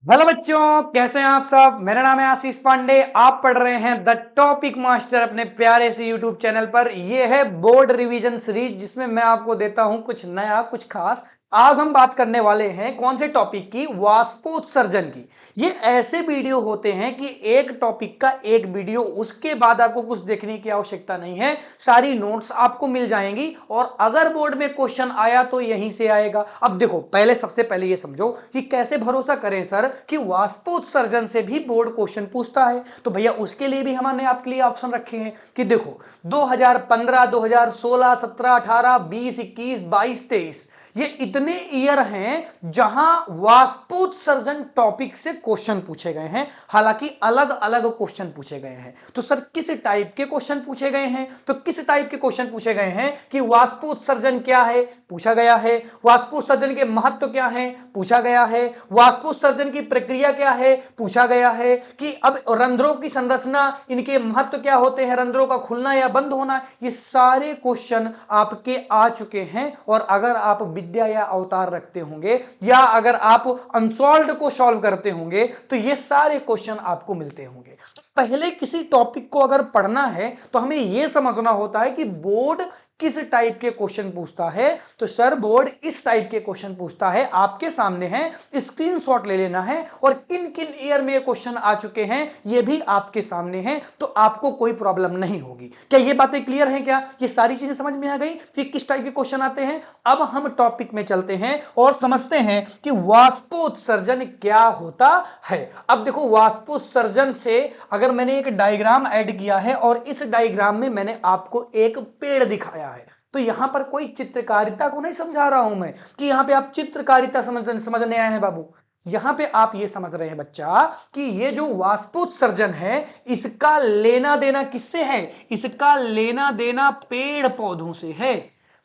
Hello बच्चों, कैसे हैं आप सब। मेरा नाम है आशीष पांडे। आप पढ़ रहे हैं द टॉपिक मास्टर अपने प्यारे से यूट्यूब चैनल पर। यह है बोर्ड रिवीजन सीरीज जिसमें मैं आपको देता हूं कुछ नया, कुछ खास। आज हम बात करने वाले हैं कौन से टॉपिक की? वाष्पोत्सर्जन की। ये ऐसे वीडियो होते हैं कि एक टॉपिक का एक वीडियो, उसके बाद आपको कुछ देखने की आवश्यकता नहीं है। सारी नोट्स आपको मिल जाएंगी और अगर बोर्ड में क्वेश्चन आया तो यहीं से आएगा। अब देखो, सबसे पहले ये समझो कि कैसे भरोसा करें सर कि वाष्पोत्सर्जन से भी बोर्ड क्वेश्चन पूछता है। तो भैया उसके लिए भी हमने आपके लिए ऑप्शन रखे हैं कि देखो 2015, 2016, 17, 18, 20, 21, 22, 23 ये इतने ईयर हैं जहां वाष्पोत्सर्जन टॉपिक से क्वेश्चन पूछे गए हैं। हालांकि अलग अलग क्वेश्चन पूछे गए हैं। तो सर किस टाइप के क्वेश्चन पूछे गए हैं? तो किस टाइप के क्वेश्चन पूछे गए हैं कि वाष्पोत्सर्जन क्या है, पूछा गया है। वाष्पोत्सर्जन के महत्व क्या है, पूछा गया है। वाष्पोत्सर्जन की प्रक्रिया क्या है, पूछा गया है। कि अब रंध्रों की संरचना, इनके महत्व क्या होते हैं, रंध्रों का खुलना या बंद होना, ये सारे क्वेश्चन आपके आ चुके हैं। और अगर आप विद्या या अवतार रखते होंगे या अगर आप अनसॉल्व्ड को सॉल्व करते होंगे तो ये सारे क्वेश्चन आपको मिलते होंगे। तो पहले किसी टॉपिक को अगर पढ़ना है तो हमें यह समझना होता है कि बोर्ड किस टाइप के क्वेश्चन पूछता है। तो सर बोर्ड इस टाइप के क्वेश्चन पूछता है, आपके सामने है, स्क्रीनशॉट ले लेना है। और किन किन ईयर में ये क्वेश्चन आ चुके हैं ये भी आपके सामने है, तो आपको कोई प्रॉब्लम नहीं होगी। क्या ये बातें क्लियर हैं? क्या ये सारी चीजें समझ में आ गई कि किस टाइप के क्वेश्चन आते हैं? अब हम टॉपिक में चलते हैं और समझते हैं कि वाष्पोत्सर्जन क्या होता है। अब देखो, वाष्पोत्सर्जन से अगर मैंने एक डायग्राम ऐड किया है और इस डायग्राम में मैंने आपको एक पेड़ दिखाया है, तो यहां पर कोई चित्रकारिता को नहीं समझा रहा हूं मैं कि यहां पे आप चित्रकारिता समझने आए हैं बाबू। यहां पे आप ये समझ रहे हैं बच्चा कि ये जो वाष्पोत्सर्जन है इसका लेना देना किससे है? इसका लेना देना पेड़ पौधों से है।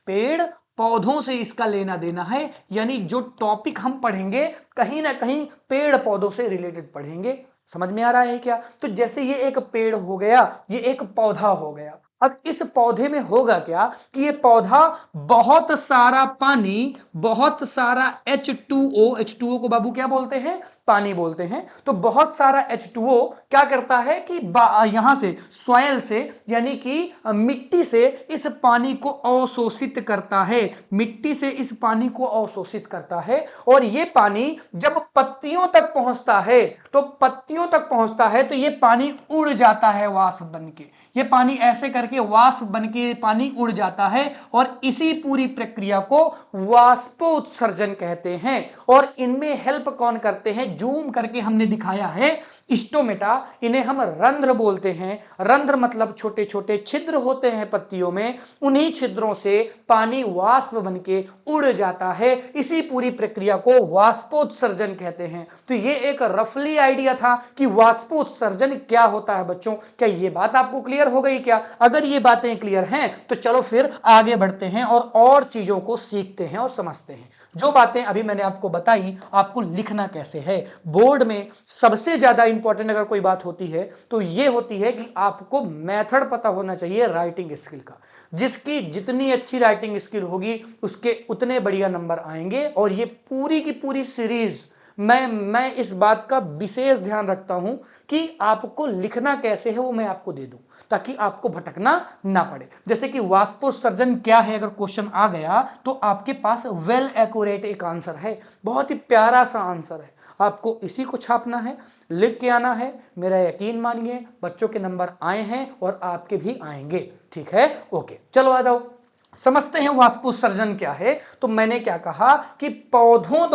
पेड़ पौधों से इसका लेना देना है। यानी जो टॉपिक हम पढ़ेंगे कहीं ना कहीं पेड़ पौधों से रिलेटेड पढ़ेंगे। समझ में आ रहा है क्या? तो जैसे ये एक पेड़ हो गया, ये एक पौधा हो गया। अब इस पौधे में होगा क्या कि ये पौधा बहुत सारा पानी, बहुत सारा H2O को बाबू क्या बोलते हैं? पानी बोलते हैं। तो बहुत सारा H2O क्या करता है कि यहां से सॉइल से, यानी कि मिट्टी से इस पानी को अवशोषित करता है। मिट्टी से इस पानी को अवशोषित करता है और ये पानी जब पत्तियों तक पहुंचता है, तो ये पानी उड़ जाता है वाष्प बन के। ये पानी ऐसे करके वाष्प बन के पानी उड़ जाता है और इसी पूरी प्रक्रिया को वाष्पोत्सर्जन कहते हैं। और इनमें हेल्प कौन करते हैं? जूम करके हमने दिखाया है स्टोमेटा, इन्हें हम रंध्र बोलते हैं। रंध्र मतलब छोटे छोटे छिद्र होते हैं पत्तियों में, उन्हीं छिद्रों से पानी वाष्प बन के उड़ जाता है। इसी पूरी प्रक्रिया को वाष्पोत्सर्जन कहते हैं। तो ये एक रफली आइडिया था कि वाष्पोत्सर्जन क्या होता है। बच्चों क्या ये बात आपको क्लियर हो गई? क्या अगर ये बातें क्लियर हैं तो चलो फिर आगे बढ़ते हैं और चीजों को सीखते हैं और समझते हैं। जो बातें अभी मैंने आपको बताई, आपको लिखना कैसे है। बोर्ड में सबसे ज्यादा इंपॉर्टेंट अगर कोई बात होती है तो ये होती है कि आपको मेथड पता होना चाहिए राइटिंग स्किल का। जिसकी जितनी अच्छी राइटिंग स्किल होगी उसके उतने बढ़िया नंबर आएंगे। और ये पूरी की पूरी सीरीज मैं इस बात का विशेष ध्यान रखता हूं कि आपको लिखना कैसे है वो मैं आपको दे दूं, ताकि आपको भटकना ना पड़े। जैसे कि वाष्पोत्सर्जन क्या है, अगर क्वेश्चन आ गया तो आपके पास वेल एक्यूरेट एक आंसर है, बहुत ही प्यारा सा आंसर है। आपको इसी को छापना है, लिख के आना है। मेरा यकीन मानिए बच्चों के नंबर आए हैं और आपके भी आएंगे। ठीक है, ओके, चलो आ जाओ समझते हैं वाष्पोत्सर्जन क्या है। तो मैंने क्या कहा कि पौधों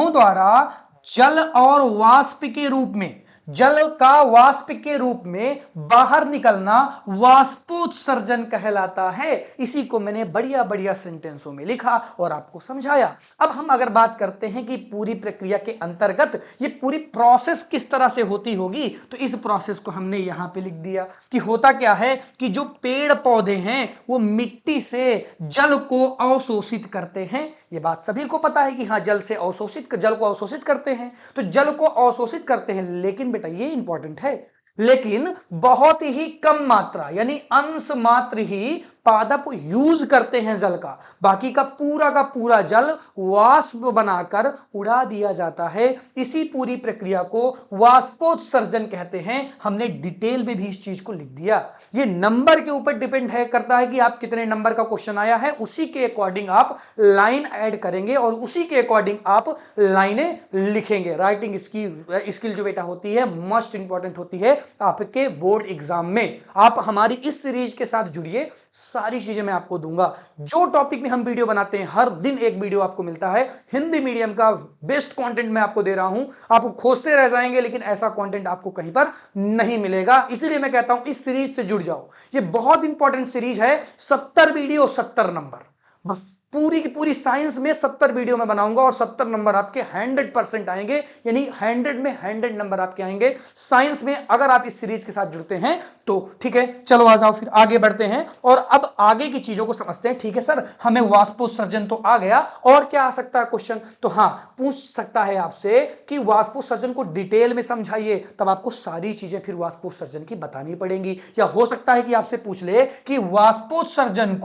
द्वारा जल और वाष्प के रूप में, जल का वाष्प के रूप में बाहर निकलना वाष्पोत्सर्जन कहलाता है। इसी को मैंने बढ़िया बढ़िया सेंटेंसों में लिखा और आपको समझाया। अब हम अगर बात करते हैं कि पूरी प्रक्रिया के अंतर्गत ये पूरी प्रोसेस किस तरह से होती होगी, तो इस प्रोसेस को हमने यहां पे लिख दिया कि होता क्या है कि जो पेड़ पौधे हैं वो मिट्टी से जल को अवशोषित करते हैं। ये बात सभी को पता है कि हाँ, जल को अवशोषित करते हैं। तो जल को अवशोषित करते हैं, लेकिन बेटा ये इंपॉर्टेंट है, लेकिन बहुत ही कम मात्रा, यानी अंश मात्र ही पादप यूज करते हैं जल का, बाकी का पूरा जल वाष्प बनाकर उड़ा दिया जाता है। इसी पूरी प्रक्रिया को वाष्पोत्सर्जन कहते हैं। हमने डिटेल में भी इस चीज को लिख दिया। ये नंबर के ऊपर डिपेंड है करता है कि आप कितने नंबर का क्वेश्चन आया है, उसी के अकॉर्डिंग आप लाइन ऐड करेंगे और उसी के अकॉर्डिंग आप लाइनें लिखेंगे। राइटिंग स्किल जो बेटा होती है मोस्ट इंपॉर्टेंट होती है आपके बोर्ड एग्जाम में। आप हमारी इस सीरीज के साथ जुड़िए, सारी चीजें मैं आपको दूंगा। जो टॉपिक में हम वीडियो बनाते हैं हर दिन एक वीडियो आपको मिलता है। हिंदी मीडियम का बेस्ट कंटेंट मैं आपको दे रहा हूं, आप खोजते रह जाएंगे लेकिन ऐसा कंटेंट आपको कहीं पर नहीं मिलेगा। इसीलिए मैं कहता हूं इस सीरीज से जुड़ जाओ, ये बहुत इंपॉर्टेंट सीरीज है। 70 वीडियो 70 नंबर, बस पूरी की पूरी साइंस में 70 वीडियो में बनाऊंगा और 70 नंबर आपके 100% आएंगे, यानी 100 में 100 नंबर आपके आएंगे साइंस में, अगर आप इस सीरीज के साथ जुड़ते हैं तो। ठीक है, चलो आ जाओ फिर आगे बढ़ते हैं और अब आगे की चीजों को समझते हैं। ठीक है सर, हमें वाष्पोत्सर्जन तो आ गया, और क्या आ सकता है क्वेश्चन? तो हाँ, पूछ सकता है आपसे कि वाष्पोत्सर्जन को डिटेल में समझाइए, तब आपको सारी चीजें फिर वाष्पोत्सर्जन की बतानी पड़ेंगी। या हो सकता है कि आपसे पूछ ले कि वाष्पोत्सर्जन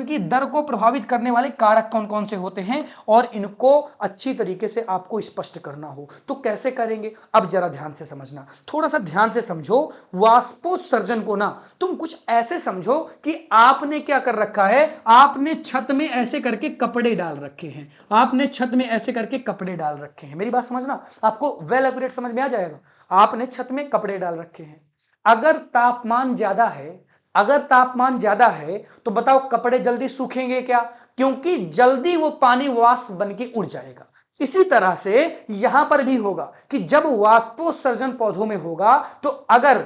की दर को प्रभावित करने वाले कारक कौन कौन से होते हैं, और इनको अच्छी तरीके से आपको स्पष्ट करना हो तो कैसे करेंगे। अब जरा ध्यान से समझना, थोड़ा सा ध्यान से समझो। वाष्पोत्सर्जन को ना तुम कुछ ऐसे समझो कि आपने क्या कर रखा है, आपने छत में ऐसे करके कपड़े डाल रखे हैं, आपने छत में ऐसे करके कपड़े डाल रखे हैं। मेरी बात समझना, आपको वेल एक्यूरेट समझ में आ जाएगा। आपने छत में कपड़े डाल रखे हैं, अगर तापमान ज्यादा है, अगर तापमान ज्यादा है तो बताओ कपड़े जल्दी सूखेंगे क्या? क्योंकि जल्दी वो पानी वाष्प बन के उड़ जाएगा। इसी तरह से यहां पर भी होगा कि जब वाष्पोत्सर्जन पौधों में होगा तो अगर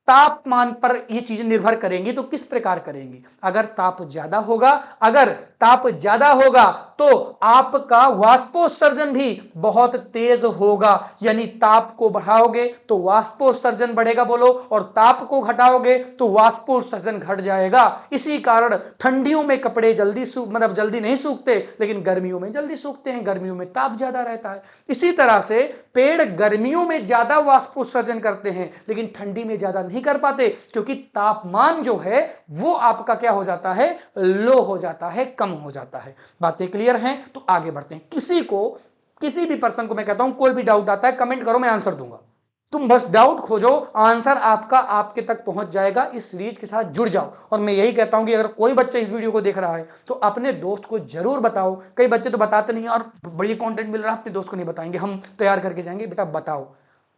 तापमान पर ये चीजें निर्भर करेंगी तो किस प्रकार करेंगी। अगर ताप ज्यादा होगा, अगर ताप ज्यादा होगा तो आपका वाष्पोत्सर्जन भी बहुत तेज होगा, यानी ताप को बढ़ाओगे तो वाष्पोत्सर्जन बढ़ेगा, बोलो, और ताप को घटाओगे तो वाष्पोत्सर्जन घट जाएगा। इसी कारण ठंडियों में कपड़े जल्दी जल्दी नहीं सूखते, लेकिन गर्मियों में जल्दी सूखते हैं, गर्मियों में ताप ज्यादा रहता है। इसी तरह से पेड़ गर्मियों में ज्यादा वाष्पोत्सर्जन करते हैं लेकिन ठंडी में ज्यादा नहीं कर पाते, क्योंकि तापमान जो है वो आपका क्या हो जाता है, लो हो जाता है, कम हो जाता है। बातें क्लियर हैं? तो आगे बढ़ते हैं। किसी भी पर्सन को मैं कहता हूं कोई भी डाउट आता है कमेंट करो, मैं आंसर दूंगा। तुम बस डाउट खोजो, आंसर आपका आपके तक पहुंच जाएगा। इस सीरीज के साथ जुड़ जाओ। और मैं यही कहता हूं कि अगर कोई बच्चा इस वीडियो को देख रहा है तो अपने दोस्त को जरूर बताओ। कई बच्चे तो बताते नहीं और बड़ी कंटेंट मिल रहा है, अपने दोस्त को नहीं बताएंगे, हम तैयार करके जाएंगे, बेटा बताओ।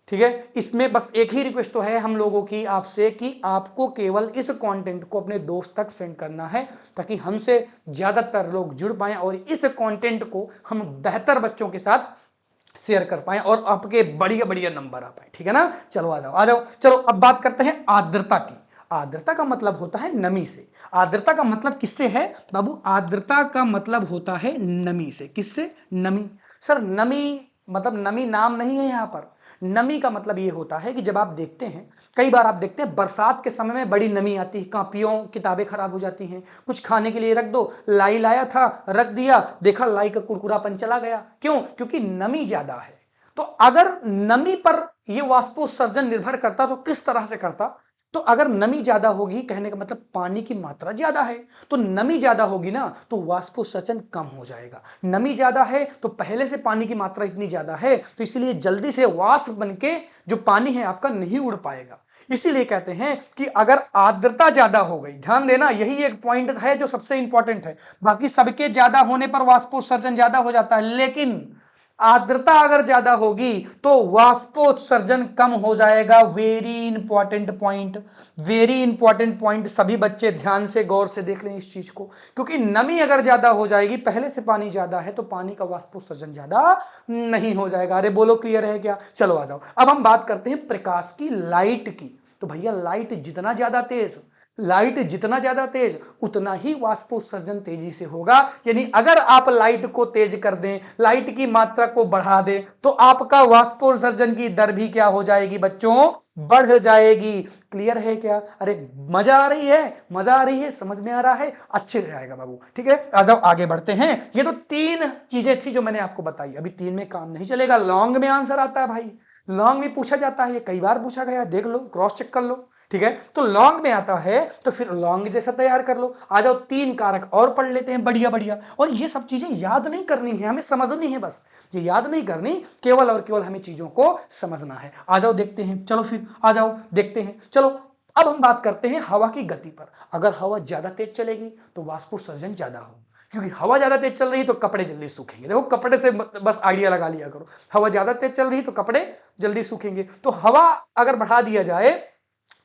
ठीक है, इसमें बस एक ही रिक्वेस्ट तो है हम लोगों की आपसे कि आपको केवल इस कंटेंट को अपने दोस्त तक सेंड करना है, ताकि हमसे ज्यादातर लोग जुड़ पाएं और इस कंटेंट को हम बेहतर बच्चों के साथ शेयर कर पाए और आपके बढ़िया बढ़िया नंबर आ पाए। ठीक है ना, चलो आ जाओ आ जाओ। चलो अब बात करते हैं आर्द्रता की। आर्द्रता का मतलब होता है नमी से। आर्द्रता का मतलब किससे है बाबू? आर्द्रता का मतलब होता है नमी से। किससे? नमी। सर नमी मतलब नमी नाम नहीं है यहां पर। नमी का मतलब यह होता है कि जब आप देखते हैं, कई बार आप देखते हैं बरसात के समय में बड़ी नमी आती है, कापियों किताबें खराब हो जाती हैं, कुछ खाने के लिए रख दो, लाई लाया था रख दिया, देखा लाई का कुरकुरापन चला गया। क्यों? क्योंकि नमी ज्यादा है। तो अगर नमी पर यह वाष्पोत्सर्जन निर्भर करता तो किस तरह से करता? तो अगर नमी ज्यादा होगी, कहने का मतलब पानी की मात्रा ज्यादा है, तो नमी ज्यादा होगी ना तो वाष्पोत्सर्जन कम हो जाएगा। नमी ज्यादा है तो पहले से पानी की मात्रा इतनी ज्यादा है तो इसीलिए जल्दी से वाष्प बनके जो पानी है आपका नहीं उड़ पाएगा। इसीलिए कहते हैं कि अगर आर्द्रता ज्यादा हो गई, ध्यान देना यही एक पॉइंट है जो सबसे इंपॉर्टेंट है। बाकी सबके ज्यादा होने पर वाष्पोत्सर्जन ज्यादा हो जाता है, लेकिन आर्द्रता अगर ज्यादा होगी तो वाष्पोत्सर्जन कम हो जाएगा। Very important point, very important point. सभी बच्चे ध्यान से गौर से देख लें इस चीज को, क्योंकि नमी अगर ज्यादा हो जाएगी, पहले से पानी ज्यादा है तो पानी का वाष्पोत्सर्जन ज्यादा नहीं हो जाएगा। अरे बोलो क्लियर है क्या? चलो आ जाओ। अब हम बात करते हैं प्रकाश की, लाइट की। तो भैया लाइट जितना ज्यादा तेज उतना ही वाष्पोत्सर्जन तेजी से होगा। यानी अगर आप लाइट को तेज कर दें, लाइट की मात्रा को बढ़ा दें, तो आपका वाष्पोत्सर्जन की दर भी क्या हो जाएगी बच्चों? बढ़ जाएगी। क्लियर है क्या? अरे मजा आ रही है, मजा आ रही है, समझ में आ रहा है? अच्छे से आएगा बाबू। ठीक है, आ जाओ आगे बढ़ते हैं। ये तो 3 चीजें थी जो मैंने आपको बताई। अभी 3 में काम नहीं चलेगा, लॉन्ग में आंसर आता है भाई, लॉन्ग में पूछा जाता है, ये कई बार पूछा गया, देख लो, क्रॉस चेक कर लो। ठीक है, तो लॉन्ग में आता है तो फिर लॉन्ग जैसा तैयार कर लो। आ जाओ 3 कारक और पढ़ लेते हैं, बढ़िया बढ़िया। और ये सब चीजें याद नहीं करनी है, हमें समझनी है बस, ये याद नहीं करनी, केवल और केवल हमें चीजों को समझना है। आ जाओ देखते हैं, चलो फिर आ जाओ देखते हैं। चलो अब हम बात करते हैं हवा की गति पर। अगर हवा ज्यादा तेज चलेगी तो वाष्पोत्सर्जन ज्यादा होगा, क्योंकि हवा ज्यादा तेज चल रही है तो कपड़े जल्दी सूखेंगे। देखो कपड़े से बस आइडिया लगा लिया करो, हवा ज्यादा तेज चल रही है तो कपड़े जल्दी सूखेंगे। तो हवा अगर बढ़ा दिया जाए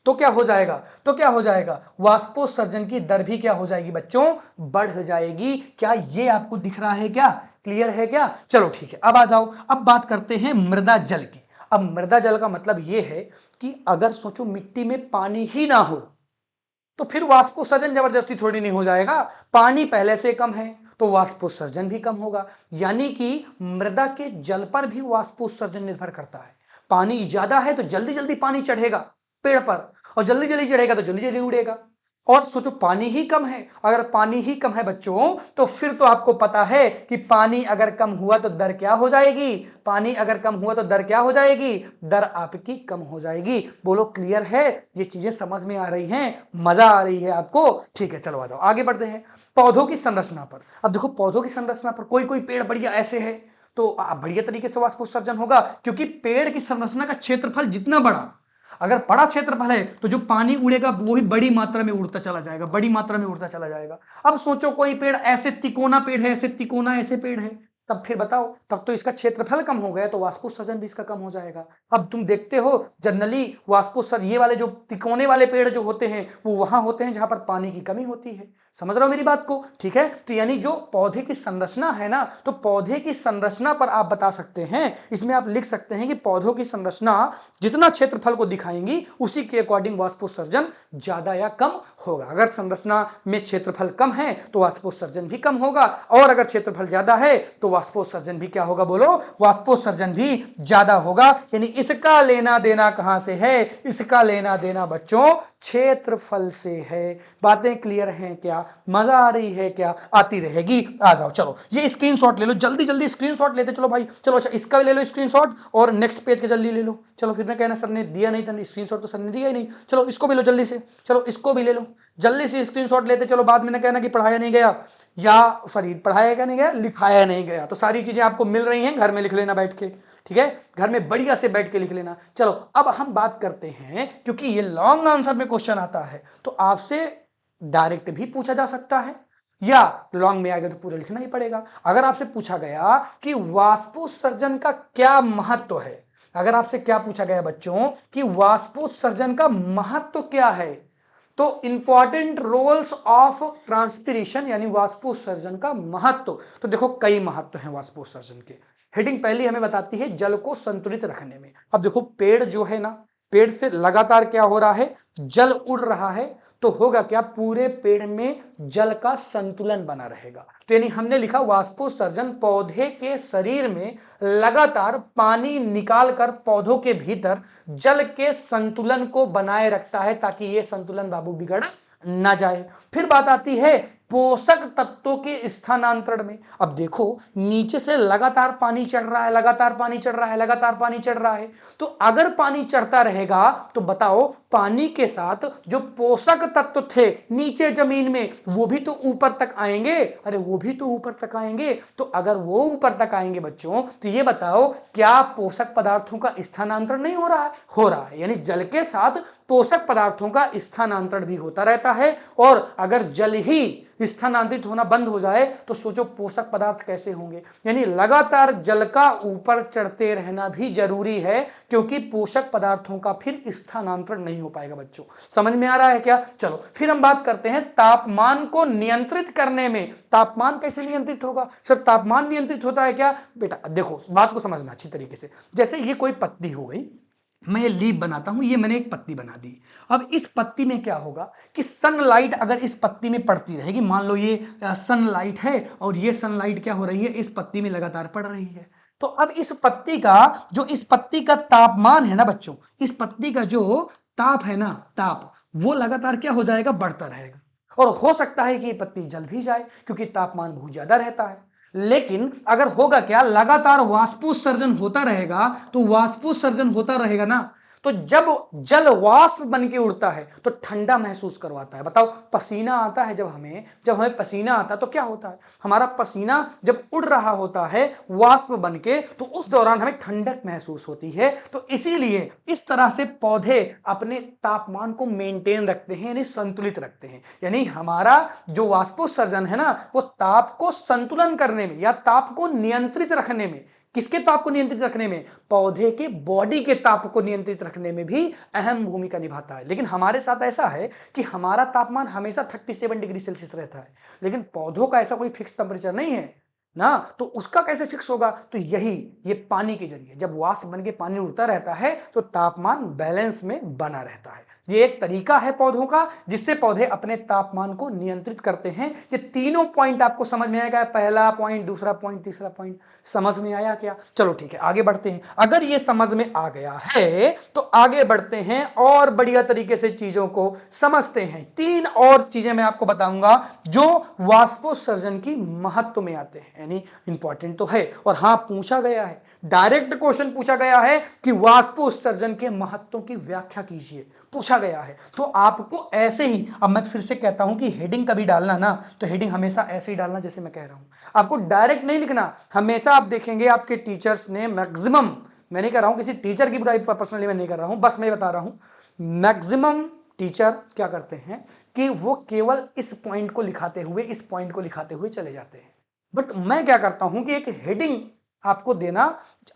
तो क्या हो जाएगा, तो क्या हो जाएगा, वाष्पोत्सर्जन की दर भी क्या हो जाएगी बच्चों, बढ़ जाएगी। क्या ये आपको दिख रहा है, क्या क्लियर है क्या? चलो ठीक है, अब आ जाओ, अब बात करते हैं मृदा जल की। अब मृदा जल का मतलब यह है कि अगर सोचो मिट्टी में पानी ही ना हो तो फिर वाष्पोत्सर्जन जबरदस्ती थोड़ी नहीं हो जाएगा। पानी पहले से कम है तो वाष्पोत्सर्जन भी कम होगा, यानी कि मृदा के जल पर भी वाष्पोत्सर्जन निर्भर करता है। पानी ज्यादा है तो जल्दी जल्दी पानी चढ़ेगा पेड़ पर, और जल्दी जल्दी चढ़ेगा तो जल्दी जल्दी उड़ेगा। और सोचो पानी ही कम है, अगर पानी ही कम है बच्चों तो फिर तो आपको पता है कि पानी अगर कम हुआ तो दर क्या हो जाएगी, पानी अगर कम हुआ तो दर क्या हो जाएगी, दर आपकी कम हो जाएगी। बोलो क्लियर है, ये चीजें समझ में आ रही हैं, मजा आ रही है आपको? ठीक है, चलो आ जाओ आगे बढ़ते हैं पौधों की संरचना पर। अब देखो पौधों की संरचना पर कोई कोई पेड़ बढ़िया ऐसे है तो बढ़िया तरीके से वाष्पोत्सर्जन होगा, क्योंकि पेड़ की संरचना का क्षेत्रफल जितना बड़ा, अगर बड़ा क्षेत्रफल है तो जो पानी उड़ेगा वो भी बड़ी मात्रा में उड़ता चला जाएगा, बड़ी मात्रा में उड़ता चला जाएगा। अब सोचो कोई पेड़ ऐसे तिकोना पेड़ है, ऐसे तिकोना ऐसे पेड़ है, तब फिर बताओ, तब तो इसका क्षेत्रफल कम हो गया तो वाष्पोत्सर्जन भी इसका कम हो जाएगा। अब तुम देखते हो जनरली वाष्पोत्सर्जन ये वाले जो तिकोने वाले पेड़ जो होते हैं वो वहां होते हैं जहां पर पानी की कमी होती है। समझ रहे हो मेरी बात को? ठीक है, तो यानी जो पौधे की संरचना है ना, तो पौधे की संरचना पर आप बता सकते हैं, इसमें आप लिख सकते हैं कि पौधों की संरचना जितना क्षेत्रफल को दिखाएंगी उसी के अकॉर्डिंग वाष्पोत्सर्जन ज्यादा या कम होगा। अगर संरचना में क्षेत्रफल कम है तो वाष्पोत्सर्जन भी कम होगा, और अगर क्षेत्रफल ज्यादा है तो वाष्पोत्सर्जन भी क्या होगा, बोलो, वाष्पोत्सर्जन भी ज्यादा होगा। यानी इसका लेना देना कहां से है, इसका लेना देना बच्चों क्षेत्रफल से है। बातें क्लियर हैं क्या? मजा आ रही है क्या? आती रहेगी। आ जाओ, चलो ये स्क्रीनशॉट ले लो, जल्दी जल्दी स्क्रीनशॉट लेते चलो भाई। चलो अच्छा इसका भी ले लो स्क्रीनशॉट, और नेक्स्ट पेज के जल्दी ले लो। चलो फिर ना कहना सर ने दिया नहीं था स्क्रीनशॉट, तो सर ने दिया ही नहीं। चलो इसको भी लो जल्दी से, चलो इसको भी ले लो जल्दी से स्क्रीनशॉट लेते चलो, बाद में ना कहना कि पढ़ाया नहीं गया, या सॉरी पढ़ाया क्या नहीं गया, लिखाया नहीं गया। तो सारी चीजें आपको मिल रही हैं, घर में लिख लेना बैठ के, ठीक है, घर में बढ़िया से बैठ के लिख लेना। चलो अब हम बात करते हैं, क्योंकि ये लॉन्ग आंसर में क्वेश्चन आता है तो आपसे डायरेक्ट भी पूछा जा सकता है, या लॉन्ग में आएगा तो पूरा लिखना ही पड़ेगा। अगर आपसे पूछा गया कि वाष्पोत्सर्जन का क्या महत्व है, अगर आपसे क्या पूछा गया बच्चों कि वाष्पोत्सर्जन का महत्व क्या है, तो इंपॉर्टेंट रोल्स ऑफ ट्रांसपिरेशन यानी वाष्पोत्सर्जन का महत्व, तो देखो कई महत्व हैं वाष्पोत्सर्जन के। हेडिंग पहली हमें बताती है जल को संतुलित रखने में। अब देखो पेड़ जो है ना, पेड़ से लगातार क्या हो रहा है, जल उड़ रहा है, तो होगा क्या, पूरे पेड़ में जल का संतुलन बना रहेगा। तो यानी हमने लिखा वाष्पोत्सर्जन पौधे के शरीर में लगातार पानी निकालकर पौधों के भीतर जल के संतुलन को बनाए रखता है, ताकि ये संतुलन बाबू बिगड़ ना जाए। फिर बात आती है पोषक तत्वों के स्थानांतरण में। अब देखो नीचे से लगातार पानी चढ़ रहा है, लगातार पानी चढ़ रहा है, लगातार पानी चढ़ रहा है, तो अगर पानी चढ़ता रहेगा तो बताओ पानी के साथ जो पोषक तत्व थे नीचे जमीन में वो भी तो ऊपर तक आएंगे, अरे वो भी तो ऊपर तक आएंगे। तो अगर वो ऊपर तक आएंगे बच्चों तो ये बताओ क्या पोषक पदार्थों का स्थानांतरण नहीं हो रहा है? हो रहा है, यानी जल के साथ पोषक पदार्थों का स्थानांतरण भी होता रहता है। और अगर जल ही स्थानांतरित होना बंद हो जाए तो सोचो पोषक पदार्थ कैसे होंगे। यानी लगातार जल का ऊपर चढ़ते रहना भी जरूरी है, क्योंकि पोषक पदार्थों का फिर स्थानांतरण नहीं हो पाएगा। बच्चों समझ में आ रहा है क्या? चलो फिर हम बात करते हैं तापमान को नियंत्रित करने में। तापमान कैसे नियंत्रित होगा सर? तापमान नियंत्रित होता है क्या बेटा? देखो बात को समझना अच्छी तरीके से। जैसे ये कोई पत्ती हो गई, मैं ये लीफ बनाता हूं, ये मैंने एक पत्ती बना दी। अब इस पत्ती में क्या होगा कि सनलाइट अगर इस पत्ती में पड़ती रहेगी, मान लो ये सनलाइट है और ये सनलाइट क्या हो रही है, इस पत्ती में लगातार पड़ रही है, तो अब इस पत्ती का जो इस पत्ती का तापमान है ना बच्चों, इस पत्ती का जो ताप है ना, ताप वो लगातार क्या हो जाएगा, बढ़ता रहेगा। और हो सकता है कि ये पत्ती जल भी जाए क्योंकि तापमान बहुत ज्यादा रहता है। लेकिन अगर होगा क्या, लगातार वाष्पोत्सर्जन होता रहेगा, तो वाष्पोत्सर्जन होता रहेगा ना, तो जब जल वाष्प बन के उड़ता है तो ठंडा महसूस करवाता है। बताओ, पसीना आता है जब हमें पसीना आता है तो क्या होता है, हमारा पसीना जब उड़ रहा होता है वाष्प बन के तो उस दौरान हमें ठंडक महसूस होती है। तो इसीलिए इस तरह से पौधे अपने तापमान को मेंटेन रखते हैं, यानी संतुलित रखते हैं। यानी हमारा जो वाष्पोत्सर्जन है ना, वो ताप को संतुलन करने में या ताप को नियंत्रित रखने में, किसके ताप को नियंत्रित रखने में, पौधे के बॉडी के ताप को नियंत्रित रखने में भी अहम भूमिका निभाता है। लेकिन हमारे साथ ऐसा है कि हमारा तापमान हमेशा 37 डिग्री सेल्सियस रहता है, लेकिन पौधों का ऐसा कोई फिक्स टेम्परेचर नहीं है ना, तो उसका कैसे फिक्स होगा, तो ये पानी के जरिए जब वाष्प बन के पानी उड़ता रहता है तो तापमान बैलेंस में बना रहता है। ये एक तरीका है पौधों का जिससे पौधे अपने तापमान को नियंत्रित करते हैं। ये तीनों पॉइंट आपको समझ में आएगा, पहला पॉइंट, दूसरा पॉइंट, तीसरा पॉइंट समझ में आया क्या? चलो ठीक है, आगे बढ़ते हैं। अगर ये समझ में आ गया है तो आगे बढ़ते हैं और बढ़िया तरीके से चीजों को समझते हैं। 3 और चीजें मैं आपको बताऊंगा जो वाष्पोत्सर्जन की महत्व में आते हैं, यानी इंपॉर्टेंट तो है। और हाँ, पूछा गया है, डायरेक्ट क्वेश्चन पूछा गया है कि वाष्पोत्सर्जन के महत्व की व्याख्या कीजिए, पूछा गया है। तो आपको ऐसे ही, अब मैं फिर से कहता हूं कि हेडिंग कभी डालना ना, तो हेडिंग हमेशा ऐसे ही डालना जैसे मैं कह रहा हूं, आपको डायरेक्ट नहीं लिखना। हमेशा आप देखेंगे आपके टीचर्स ने मैक्सिमम, मैं नहीं कर रहा हूं किसी टीचर की बुराई पर्सनली मैं नहीं कर रहा हूं, बस मैं बता रहा हूं, मैक्सिमम टीचर क्या करते हैं कि वो केवल इस पॉइंट को लिखाते हुए, इस पॉइंट को लिखाते हुए चले जाते हैं। बट मैं क्या करता हूं कि एक हेडिंग आपको देना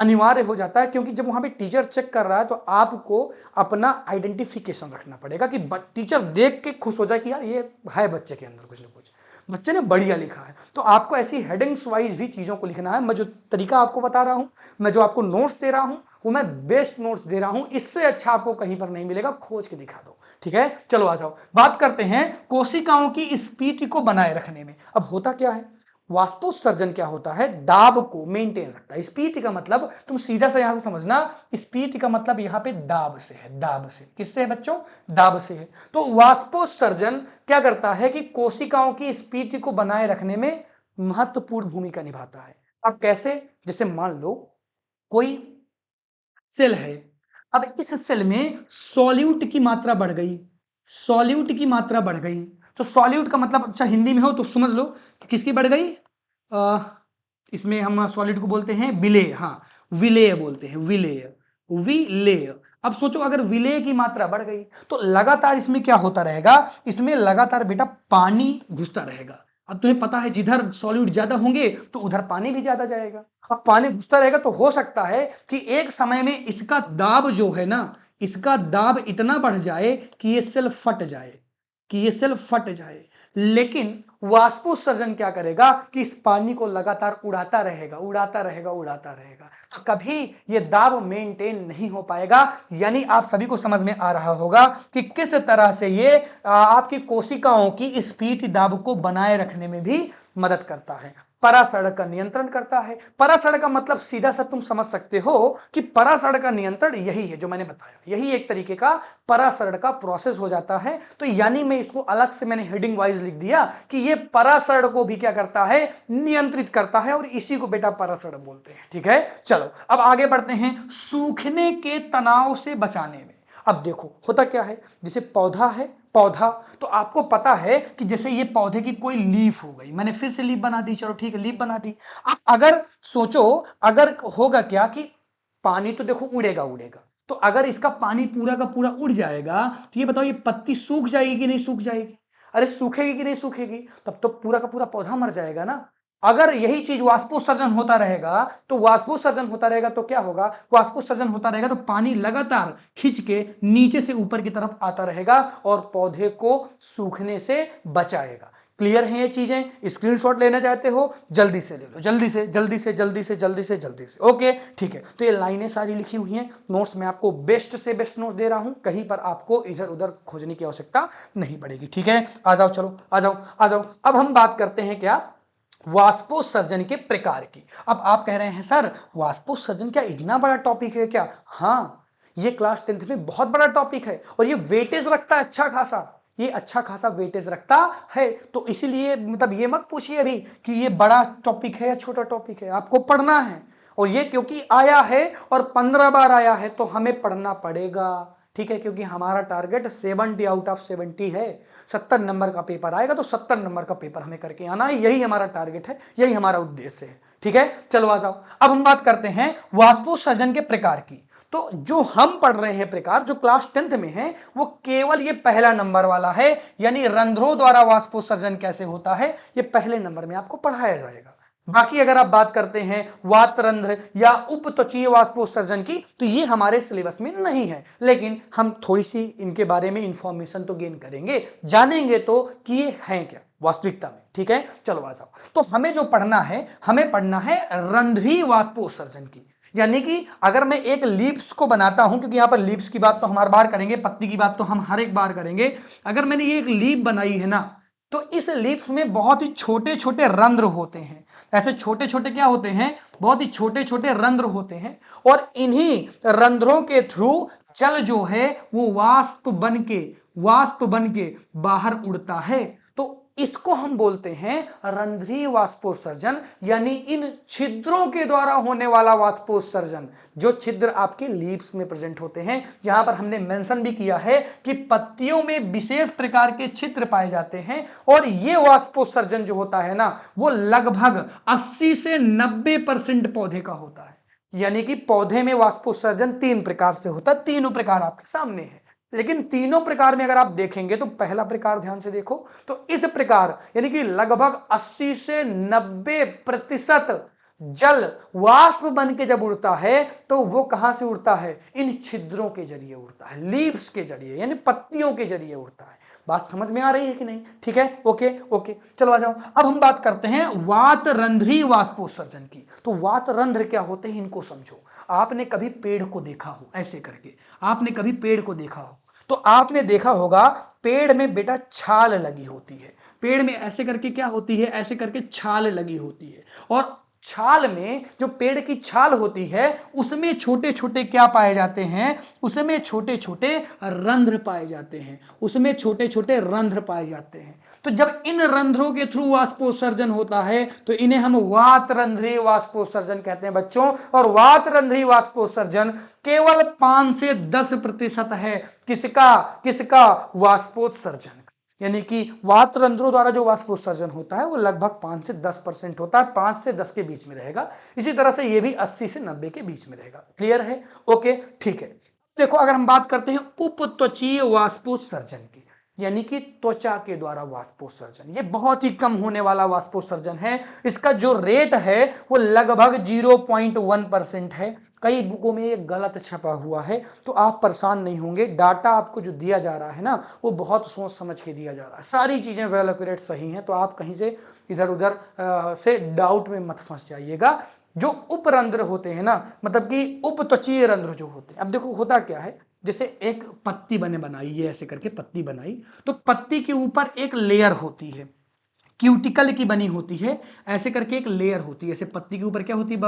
अनिवार्य हो जाता है, क्योंकि जब वहां पे टीचर चेक कर रहा है तो आपको अपना आइडेंटिफिकेशन रखना पड़ेगा कि टीचर देख के खुश हो जाए कि यार ये है बच्चे के अंदर कुछ ना कुछ, बच्चे ने बढ़िया लिखा है। तो आपको ऐसी हेडिंग्स वाइज भी चीजों को लिखना है। मैं जो तरीका आपको बता रहा हूं, मैं जो आपको नोट्स दे रहा हूं, वो मैं बेस्ट नोट्स दे रहा हूं, इससे अच्छा आपको कहीं पर नहीं मिलेगा, खोज के दिखा दो। ठीक है, चलो आ जाओ, बात करते हैं कोशिकाओं की स्पीड को बनाए रखने में। अब होता क्या है, वाष्पोत्सर्जन क्या होता है, दाब को मेंटेन रखता है। स्पीति का मतलब तुम सीधा सा यहां से समझना, स्पीति का मतलब यहां पे दाब से है, दाब से। किससे है बच्चों, दाब से है। तो वाष्पोत्सर्जन क्या करता है कि कोशिकाओं की स्पीति को बनाए रखने में महत्वपूर्ण भूमिका निभाता है। अब कैसे, जैसे मान लो कोई सेल है, अब इस सेल में सॉल्यूट की मात्रा बढ़ गई, सॉल्यूट की मात्रा बढ़ गई, तो सॉल्यूट का मतलब अच्छा हिंदी में हो तो समझ लो कि किसकी बढ़ गई, इसमें हम सॉलिड को बोलते हैं विलेय, हाँ विलेय बोलते हैं, विलेय, विलेय। अब सोचो अगर विलेय की मात्रा बढ़ गई तो लगातार इसमें क्या होता रहेगा, इसमें लगातार बेटा पानी घुसता रहेगा। अब तुम्हें पता है जिधर सॉल्यूट ज्यादा होंगे तो उधर पानी भी ज्यादा जाएगा। अब पानी घुसता रहेगा तो हो सकता है कि एक समय में इसका दाब जो है ना, इसका दाब इतना बढ़ जाए कि ये सेल फट जाए, कि ये सेल फट जाए। लेकिन वाष्पोत्सर्जन क्या करेगा कि इस पानी को लगातार उड़ाता रहेगा, उड़ाता रहेगा, उड़ाता रहेगा, तो कभी ये दाब मेंटेन नहीं हो पाएगा। यानी आप सभी को समझ में आ रहा होगा कि किस तरह से ये आपकी कोशिकाओं की स्फीति दाब को बनाए रखने में भी मदद करता है। परासरण का नियंत्रण करता है। परासरण का मतलब सीधा सा तुम समझ सकते हो कि परासरण का नियंत्रण यही है जो मैंने बताया, यही एक तरीके का परासरण का प्रोसेस हो जाता है। तो यानी मैं इसको अलग से मैंने हेडिंग वाइज लिख दिया कि ये परासरण को भी क्या करता है, नियंत्रित करता है, और इसी को बेटा परासरण बोलते हैं। ठीक है, चलो अब आगे बढ़ते हैं सूखने के तनाव से बचाने में। अब देखो होता क्या है, जैसे पौधा है, पौधा तो आपको पता है कि जैसे ये पौधे की कोई लीफ हो गई, मैंने फिर से लीफ बना दी, चलो ठीक है लीफ बना दी। अब अगर सोचो, अगर होगा क्या कि पानी तो देखो उड़ेगा उड़ेगा, तो अगर इसका पानी पूरा का पूरा उड़ जाएगा तो ये बताओ ये पत्ती सूख जाएगी कि नहीं सूख जाएगी, अरे सूखेगी कि नहीं सूखेगी, तब तो पूरा का पूरा पौधा मर जाएगा ना। अगर यही चीज वाष्पोत्सर्जन होता रहेगा तो वाष्पोत्सर्जन होता रहेगा तो क्या होगा, वाष्पोत्सर्जन होता रहेगा तो पानी लगातार खींच के नीचे से ऊपर की तरफ आता रहेगा और पौधे को सूखने से बचाएगा। क्लियर है ये चीजें, स्क्रीनशॉट लेना चाहते हो जल्दी से ले लो, जल्दी से जल्दी से जल्दी से जल्दी से जल्दी से। ओके ठीक है, तो ये लाइनें सारी लिखी हुई हैं, नोट्स में आपको बेस्ट से बेस्ट नोट्स दे रहा हूं, कहीं पर आपको इधर उधर खोजने की आवश्यकता नहीं पड़ेगी। ठीक है, आ जाओ, चलो आ जाओ आ जाओ। अब हम बात करते हैं क्या, वाष्पोत्सर्जन के प्रकार की। अब आप कह रहे हैं सर वाष्पोत्सर्जन क्या इतना बड़ा टॉपिक है क्या? हाँ, ये क्लास 10th में बहुत बड़ा टॉपिक है और ये वेटेज रखता है अच्छा खासा, ये अच्छा खासा वेटेज रखता है। तो इसीलिए मतलब ये मत पूछिए अभी कि ये बड़ा टॉपिक है या छोटा टॉपिक है, आपको पढ़ना है। और ये क्योंकि आया है और 15 बार आया है तो हमें पढ़ना पड़ेगा, ठीक है, क्योंकि हमारा टारगेट 70 आउट ऑफ 70 है। 70 नंबर का पेपर आएगा तो 70 नंबर का पेपर हमें करके आना है, यही हमारा टारगेट है, यही हमारा उद्देश्य है, ठीक है। चलो आ जाओ, अब हम बात करते हैं वाष्पोत्सर्जन के प्रकार की। तो जो हम पढ़ रहे हैं प्रकार, जो क्लास 10th में है, वो केवल ये पहला नंबर वाला है, यानी रंध्रों द्वारा वाष्पोत्सर्जन कैसे होता है, ये पहले नंबर में आपको पढ़ाया जाएगा। बाकी अगर आप बात करते हैं वातरंध्र या उपत्वचीय वाष्पोत्सर्जन की, तो ये हमारे सिलेबस में नहीं है, लेकिन हम थोड़ी सी इनके बारे में इंफॉर्मेशन तो गेन करेंगे, जानेंगे तो कि ये हैं क्या वास्तविकता में, ठीक है। चलो आ जाओ, तो हमें जो पढ़ना है, हमें पढ़ना है रंध्रीय वाष्पोत्सर्जन की, यानी कि अगर मैं एक लीप्स को बनाता हूं, क्योंकि यहां पर लीप्स की बात तो हम हर बार करेंगे, पत्ती की बात तो हम हर एक बार करेंगे। अगर मैंने ये एक लीप बनाई है ना, तो इस लीप्स में बहुत ही छोटे छोटे रंध्र होते हैं। ऐसे छोटे छोटे क्या होते हैं, बहुत ही छोटे छोटे रंध्र होते हैं, और इन्हीं रंध्रों के थ्रू जल जो है वो वाष्प बन के बाहर उड़ता है। तो इसको हम बोलते हैं रंध्रीय वाष्पोत्सर्जन, यानी इन छिद्रों के द्वारा होने वाला वाष्पोत्सर्जन, जो छिद्र आपके लीव्स में प्रेजेंट होते हैं। यहां पर हमने मेंशन भी किया है कि पत्तियों में विशेष प्रकार के छिद्र पाए जाते हैं, और ये वाष्पोत्सर्जन जो होता है ना, वो लगभग 80 से 90% पौधे का होता है। यानी कि पौधे में वाष्पोत्सर्जन 3 प्रकार से होता है, तीनों प्रकार आपके सामने है, लेकिन तीनों प्रकार में अगर आप देखेंगे तो पहला प्रकार ध्यान से देखो, तो इस प्रकार यानी कि लगभग 80 से 90% जल वाष्प बन के जब उड़ता है, तो वो कहां से उड़ता है, इन छिद्रों के जरिए उड़ता है, लीव्स के जरिए, यानी पत्तियों के जरिए उड़ता है। बात समझ में आ रही है कि नहीं, ठीक है, ओके ओके। चलो आ जाओ, अब हम बात करते हैं वातरंध्रीय वाष्पोत्सर्जन की। तो वातरंध्र क्या होते हैं, इनको समझो। आपने कभी पेड़ को देखा हो ऐसे करके, आपने कभी पेड़ को देखा हो, तो आपने देखा होगा पेड़ में बेटा छाल लगी होती है, पेड़ में ऐसे करके क्या होती है, ऐसे करके छाल लगी होती है, और छाल में जो पेड़ की छाल होती है उसमें छोटे छोटे क्या पाए जाते हैं, उसमें छोटे छोटे रंध्र पाए जाते हैं, उसमें छोटे छोटे रंध्र पाए जाते हैं। तो जब इन रंध्रों के थ्रू वाष्पोत्सर्जन होता है तो इन्हें हम वातरंध्रीय वाष्पोत्सर्जन कहते हैं बच्चों। और वातरंध्रीय वाष्पोत्सर्जन केवल 5 से 10% है, किसका किसका, वाष्पोत्सर्जन। यानी कि वातरंध्रों द्वारा जो वाष्पोत्सर्जन होता है वो लगभग 5 से 10% होता है, 5 से 10 के बीच में रहेगा। इसी तरह से ये भी 80 से 90 के बीच में रहेगा। क्लियर है, ओके, ठीक है। देखो अगर हम बात करते हैं उपत्वचीय वाष्पोत्सर्जन की, यानी कि त्वचा के द्वारा वाष्पोत्सर्जन, ये बहुत ही कम होने वाला वाष्पोत्सर्जन है। इसका जो रेट है वो लगभग 0.1% है। कई बुकों में ये गलत छपा हुआ है, तो आप परेशान नहीं होंगे। डाटा आपको जो दिया जा रहा है ना, वो बहुत सोच समझ के दिया जा रहा है, सारी चीजें वेल एक्यूरेट सही हैं, तो आप कहीं से इधर उधर से डाउट में मत फंस जाइएगा। जो उपरंध्र होते हैं ना, मतलब कि उपत्वचीय रंध्र जो होते हैं, अब देखो होता क्या है, जैसे एक पत्ती बनाई है, ऐसे करके पत्ती बनाई, तो पत्ती के ऊपर एक लेयर होती है, क्यूटिकल की बनी होती है, ऐसे करके एक लेयर होती है। ऐसे पत्ती के ऊपर क्या होती है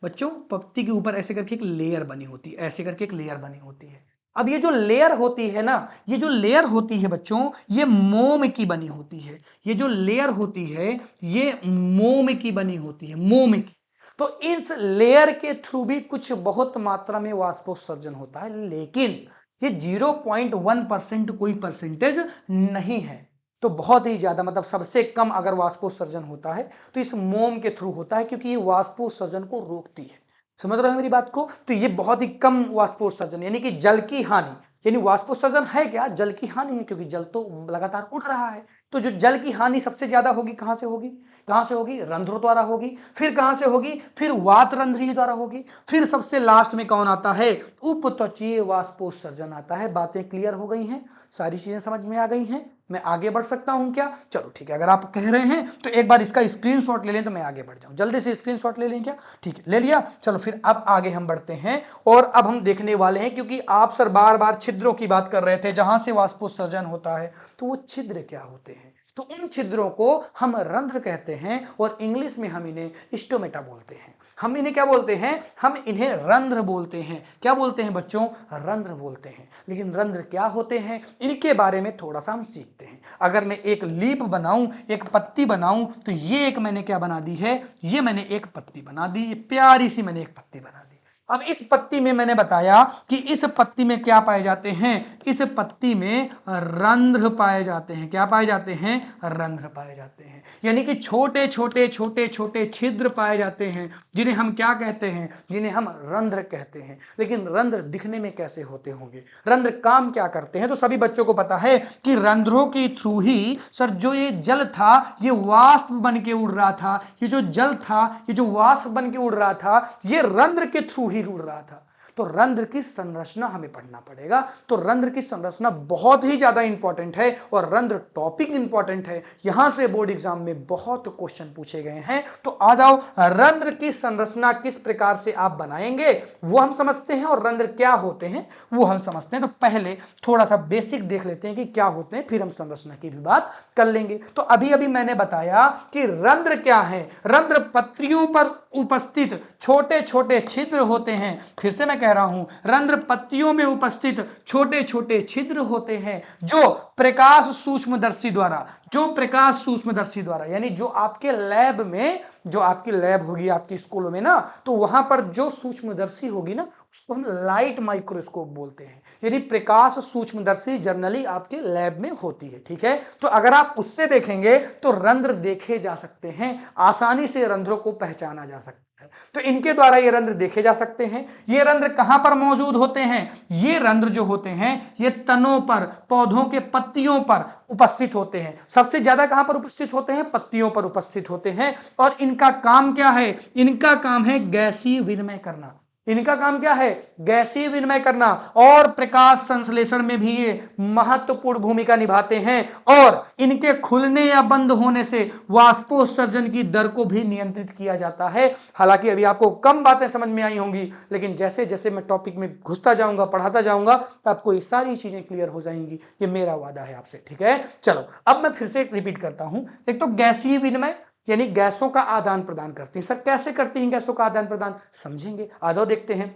बच्चों, पत्ती के ऊपर ऐसे करके एक लेयर बनी होती है, ऐसे करके एक लेयर बनी होती है। अब ये जो लेयर होती है ना, ये जो लेयर होती है बच्चों, ये मोम की बनी होती है। ये जो लेयर होती है ये मोम की बनी होती है, मोम की। तो इस लेयर के थ्रू भी कुछ बहुत मात्रा में वाष्पोत्सर्जन होता है, लेकिन ये 0.1% कोई परसेंटेज नहीं है। तो बहुत ही ज्यादा, मतलब सबसे कम अगर वाष्पोत्सर्जन होता है तो इस मोम के थ्रू होता है, क्योंकि ये वाष्पोत्सर्जन को रोकती है। समझ रहे हो मेरी बात को, तो ये बहुत ही कम वाष्पोत्सर्जन, यानी कि जल की हानि, यानी वाष्पोत्सर्जन है क्या, जल की हानि है, क्योंकि जल तो लगातार उड़ रहा है। तो जो जल की हानि सबसे ज्यादा होगी कहां से होगी, कहां से होगी, रंध्रों द्वारा होगी। फिर कहां से होगी, फिर वातरंध्रीय द्वारा होगी। फिर सबसे लास्ट में कौन आता है, उपत्वचीय वाष्पोत्सर्जन आता है। बातें क्लियर हो गई हैं, सारी चीजें समझ में आ गई हैं, मैं आगे बढ़ सकता हूं क्या, चलो ठीक है। अगर आप कह रहे हैं तो एक बार इसका स्क्रीनशॉट ले लें तो मैं आगे बढ़ जाऊं, जल्दी से स्क्रीनशॉट ले लें क्या, ठीक है ले लिया। चलो फिर अब आगे हम बढ़ते हैं, और अब हम देखने वाले हैं, क्योंकि आप सर बार बार छिद्रों की बात कर रहे थे जहां से वाष्पोत्सर्जन होता है, तो वो छिद्र क्या होते हैं। तो उन छिद्रों को हम रंध्र कहते हैं, और इंग्लिश में हम इन्हें स्टोमेटा बोलते हैं। हम इन्हें क्या बोलते हैं, हम इन्हें रंध्र बोलते हैं। क्या बोलते हैं बच्चों, रंध्र बोलते हैं। लेकिन रंध्र क्या होते हैं, इनके बारे में थोड़ा सा हम सीखते हैं। अगर मैं एक लीप बनाऊं, एक पत्ती बनाऊं, तो ये एक मैंने क्या बना दी है, ये मैंने एक पत्ती बना दी, ये प्यारी सी मैंने एक पत्ती बना दी। अब इस पत्ती में मैंने बताया कि इस पत्ती में क्या पाए जाते हैं, इस पत्ती में रंध्र पाए जाते हैं। क्या पाए जाते हैं, रंध्र पाए जाते हैं, यानी कि छोटे छोटे छोटे छोटे छिद्र पाए जाते हैं, जिन्हें हम क्या कहते हैं, जिन्हें हम रंध्र कहते हैं। लेकिन रंध्र दिखने में कैसे होते होंगे, रंध्र काम क्या करते हैं, तो सभी बच्चों को पता है कि रंध्रों के थ्रू ही सर जो ये जल था ये वाष्प बन के उड़ रहा था, ये जो जल था ये जो वाष्प बन के उड़ रहा था ये रंध्र के थ्रू ही उड़ रहा था। तो रंध्र की संरचना हमें पढ़ना पड़ेगा। तो रंध्र की संरचना बहुत ही ज्यादा इंपॉर्टेंट है और रंध्र टॉपिक इंपॉर्टेंट है, यहां से बोर्ड एग्जाम में बहुत क्वेश्चन पूछे गए हैं। तो आ जाओ, रंध्र की संरचना किस प्रकार से आप बनाएंगे वो हम समझते हैं और रंध्र क्या होते हैं वो हम समझते हैं। तो पहले थोड़ा सा बेसिक देख लेते हैं कि क्या होते हैं, फिर हम संरचना की भी बात कर लेंगे। तो अभी अभी मैंने बताया कि रंध्र क्या है, रंध्र पत्रियों पर उपस्थित छोटे छोटे छिद्र होते हैं। फिर से मैं कह रहा हूं, रंध्र पत्तियों में उपस्थित छोटे छोटे छिद्र होते हैं जो प्रकाश सूक्ष्मदर्शी द्वारा, जो प्रकाश सूक्ष्मदर्शी द्वारा, यानी जो आपके लैब में, जो आपकी लैब होगी आपकी स्कूलों में ना, तो वहां पर जो सूक्ष्मदर्शी होगी ना उसको हम लाइट माइक्रोस्कोप बोलते हैं, यानी प्रकाश सूक्ष्मदर्शी जनरली आपके लैब में होती है। ठीक है, तो अगर आप उससे देखेंगे तो रंध्र देखे जा सकते हैं, आसानी से रंध्रों को पहचाना जा सकता है। तो इनके द्वारा ये रंध्र देखे जा सकते हैं। ये रंध्र कहां पर मौजूद होते हैं, ये रंध्र जो होते हैं ये तनों पर, पौधों के पत्तियों पर उपस्थित होते हैं। सबसे ज्यादा कहां पर उपस्थित होते हैं, पत्तियों पर उपस्थित होते हैं। और इनका काम क्या है, इनका काम है गैसीय विनिमय करना। इनका काम क्या है, गैसीय विनिमय करना, और प्रकाश संश्लेषण में भी ये महत्वपूर्ण भूमिका निभाते हैं। और इनके खुलने या बंद होने से वाष्पोत्सर्जन की दर को भी नियंत्रित किया जाता है। हालांकि अभी आपको कम बातें समझ में आई होंगी, लेकिन जैसे जैसे मैं टॉपिक में घुसता जाऊंगा, पढ़ाता जाऊंगा, तो आपको ये सारी चीजें क्लियर हो जाएंगी, ये मेरा वादा है आपसे। ठीक है, चलो अब मैं फिर से रिपीट करता हूं। एक तो गैसीय विनिमय यानी गैसों का आदान प्रदान करती हैं। सर कैसे करती हैं गैसों का आदान प्रदान, समझेंगे, आ जाओ देखते हैं।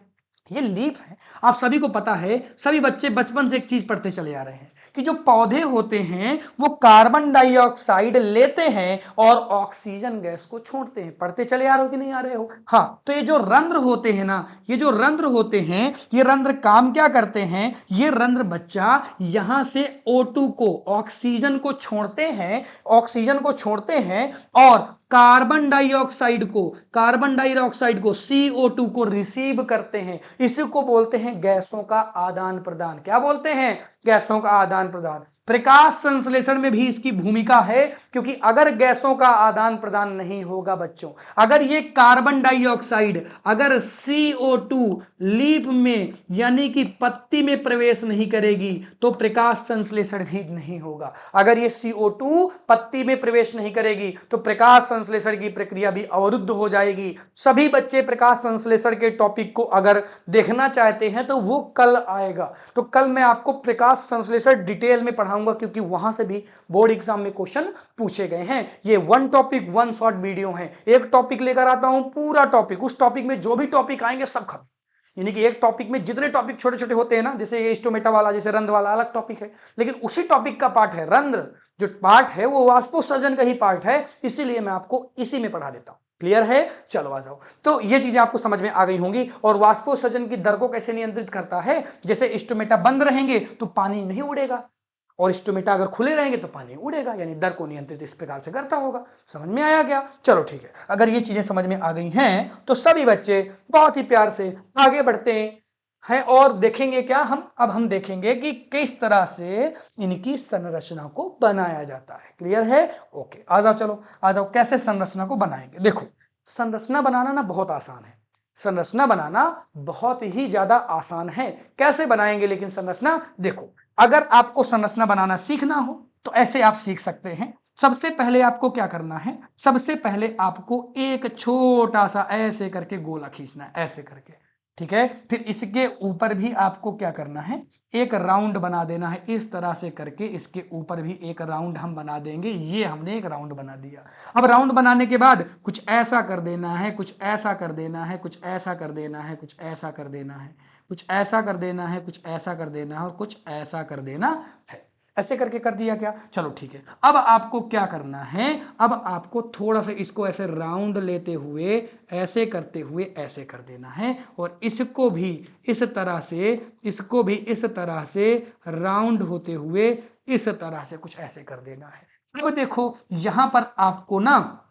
ये लीफ है, आप सभी को पता है, सभी बच्चे बचपन से एक चीज पढ़ते चले आ रहे हैं कि जो पौधे होते हैं वो कार्बन डाइऑक्साइड लेते हैं और ऑक्सीजन गैस को छोड़ते हैं। पढ़ते चले आ रहे हो कि नहीं आ रहे हो? हाँ, तो ये जो रंध्र होते हैं ना, ये जो रंध्र होते हैं, ये रंध्र काम क्या करते हैं, ये रंध्र बच्चा यहां से O2 को, ऑक्सीजन को छोड़ते हैं, ऑक्सीजन को छोड़ते हैं और कार्बन डाइऑक्साइड को, कार्बन डाइऑक्साइड को, CO2 को रिसीव करते हैं। इसी को बोलते हैं गैसों का आदान प्रदान। क्या बोलते हैं, गैसों का आदान प्रदान। प्रकाश संश्लेषण में भी इसकी भूमिका है, क्योंकि अगर गैसों का आदान प्रदान नहीं होगा बच्चों, अगर ये कार्बन डाइऑक्साइड, अगर CO2 लीफ में यानी कि पत्ती में प्रवेश नहीं करेगी तो प्रकाश संश्लेषण भी नहीं होगा। अगर ये CO2 पत्ती में प्रवेश नहीं करेगी तो प्रकाश संश्लेषण की प्रक्रिया भी अवरुद्ध हो जाएगी। सभी बच्चे प्रकाश संश्लेषण के टॉपिक को अगर देखना चाहते हैं तो वो कल आएगा। तो कल मैं आपको प्रकाश संश्लेषण डिटेल में पढ़ाऊंगा, क्योंकि वहां से भी बोर्ड एग्जाम में क्वेश्चन पूछे गए हैं। ये one topic one short video है, एक टॉपिक लेकर आता हूं, पूरा टॉपिक, उस टॉपिक में जो भी टॉपिक आएंगे सब खत्म। यानी कि एक टॉपिक में जितने टॉपिक छोटे छोटे होते हैं ना, जैसे ये स्टोमेटा वाला, जैसे रंध्र वाला अलग टॉपिक है, लेकिन उसी टॉपिक का पार्ट है रंध्र, जो पार्ट है वो वाष्पोत्सर्जन का ही पार्ट है, इसीलिए मैं आपको इसी में पढ़ा देता हूं। क्लियर है? चलो आ जाओ। तो ये चीजें आपको समझ में आ गई होंगी। और वाष्पोत्सर्जन की दर को कैसे नियंत्रित करता है, जैसे स्टोमेटा बंद रहेंगे तो पानी नहीं उड़ेगा, और स्टोमेटा अगर खुले रहेंगे तो पानी उड़ेगा, यानी दर को नियंत्रित इस प्रकार से करता होगा। समझ में आया क्या? चलो ठीक है, अगर ये चीजें समझ में आ गई हैं तो सभी बच्चे बहुत ही प्यार से आगे बढ़ते हैं और देखेंगे क्या अब हम देखेंगे कि किस तरह से इनकी संरचना को बनाया जाता है। क्लियर है? ओके, आ जाओ, चलो आ जाओ, कैसे संरचना को बनाएंगे। देखो, संरचना बनाना ना बहुत आसान है, संरचना बनाना बहुत ही ज्यादा आसान है। कैसे बनाएंगे लेकिन संरचना? देखो, अगर आपको संरचना बनाना सीखना हो तो ऐसे आप सीख सकते हैं। सबसे पहले आपको क्या करना है, सबसे पहले आपको एक छोटा सा ऐसे करके गोला खींचना है, ऐसे करके, ठीक है। फिर इसके ऊपर भी आपको क्या करना है, एक राउंड बना देना है, इस तरह से करके इसके ऊपर भी एक राउंड हम बना देंगे। ये हमने एक राउंड बना दिया। अब राउंड बनाने के बाद कुछ ऐसा कर देना है, कुछ ऐसा कर देना है, कुछ ऐसा कर देना है, कुछ ऐसा कर देना है, कुछ ऐसा कर देना है, कुछ ऐसा कर देना है और कुछ ऐसा कर देना है। ऐसे करके कर दिया क्या? चलो ठीक है। अब आपको क्या करना है, अब आपको थोड़ा सा इसको ऐसे राउंड लेते हुए, ऐसे करते हुए ऐसे कर देना है, और इसको भी इस तरह से, इसको भी इस तरह से राउंड होते हुए इस तरह से कुछ ऐसे कर देना है। अब देखो यहां पर आपको ना,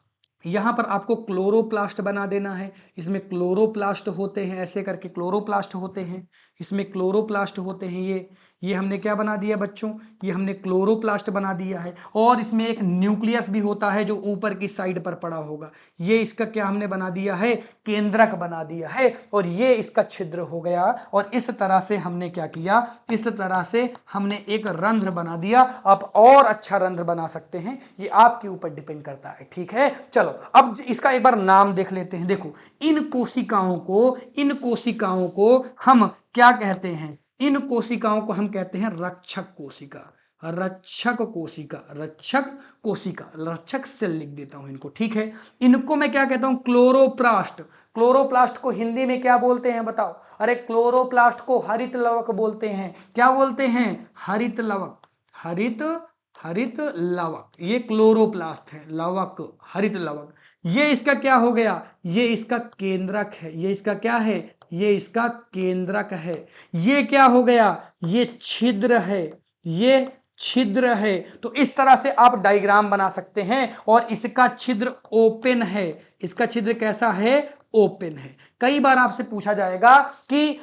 यहां पर आपको क्लोरोप्लास्ट बना देना है। इसमें क्लोरोप्लास्ट होते हैं, ऐसे करके क्लोरोप्लास्ट होते हैं, इसमें क्लोरोप्लास्ट होते हैं। ये हमने क्या बना दिया बच्चों, ये हमने क्लोरोप्लास्ट बना दिया है। और इसमें एक न्यूक्लियस भी होता है जो ऊपर की साइड पर पड़ा होगा। ये इसका क्या हमने बना दिया है, केंद्रक बना दिया है, और ये इसका छिद्र हो गया। और इस तरह से हमने क्या किया, इस तरह से हमने एक रंध्र बना दिया। आप और अच्छा रंध्र बना सकते हैं, ये आपके ऊपर डिपेंड करता है, ठीक है। चलो अब इसका एक बार नाम देख लेते हैं। देखो इन कोशिकाओं को हम क्या कहते हैं, इन कोशिकाओं को हम कहते हैं रक्षक कोशिका, रक्षक कोशिका, रक्षक कोशिका, रक्षक सेल लिख देता हूं इनको, ठीक है। इनको मैं क्या कहता हूं, क्लोरोप्लास्ट। क्लोरोप्लास्ट को हिंदी में क्या बोलते हैं बताओ? अरे क्लोरोप्लास्ट को हरित लवक बोलते हैं। क्या बोलते हैं? हरित लवक, हरित हरित लवक। ये क्लोरोप्लास्ट है, लवक, हरित लवक। ये इसका क्या हो गया, ये इसका केंद्रक है। ये इसका क्या है, ये इसका केंद्रक है। ये क्या हो गया, ये छिद्र है, ये छिद्र है। तो इस तरह से आप डायग्राम बना सकते हैं। और इसका छिद्र ओपन है, इसका छिद्र कैसा है, ओपन है। कई बार आपसे पूछा जाएगा कि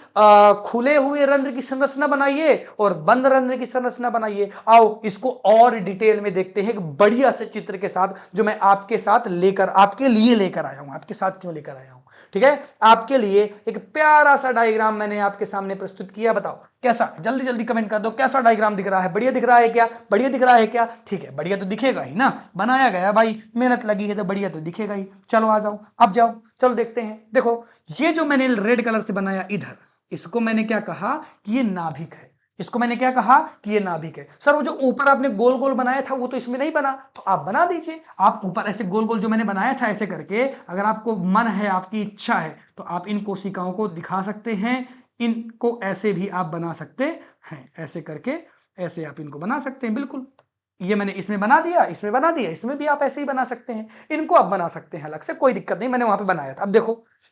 खुले हुए रंध्र की संरचना बनाइए और बंद रंध्र की संरचना बनाइए। आओ इसको और डिटेल में देखते हैं एक बढ़िया से चित्र के साथ, जो मैं आपके साथ लेकर, आपके लिए लेकर आया हूं। आपके साथ क्यों लेकर आया हूं, ठीक है। आपके लिए एक प्यारा सा डायग्राम मैंने आपके सामने प्रस्तुत किया। बताओ कैसा, जल्दी जल्दी कमेंट कर दो, कैसा डायग्राम दिख रहा है? बढ़िया दिख रहा है क्या? बढ़िया दिख रहा है क्या? ठीक है, बढ़िया तो दिखेगा ही ना, बनाया गया भाई, मेहनत लगी है तो बढ़िया तो दिखेगा ही। चलो आ जाओ, अब जाओ, चलो देखते हैं। देखो ये जो मैंने रेड कलर से बनाया इधर, इसको मैंने क्या कहा कि ये नाभिक है। इसको मैंने क्या कहा कि ये नाभिक है। सर वो जो ऊपर आपने गोल गोल बनाया था वो तो इसमें नहीं बना, तो आप बना दीजिए। आप ऊपर ऐसे गोल गोल जो मैंने बनाया था ऐसे करके, अगर आपको मन है, आपकी इच्छा है, तो आप इन कोशिकाओं को दिखा सकते हैं। इनको ऐसे भी आप बना सकते हैं, ऐसे करके ऐसे आप इनको बना सकते हैं। बिल्कुल ये मैंने इसमें बना दिया, इसमें बना दिया, इसमें भी आप ऐसे ही बना सकते हैं। इनको आप बना सकते हैं अलग से, कोई दिक्कत नहीं, मैंने वहां पे बनाया था। अब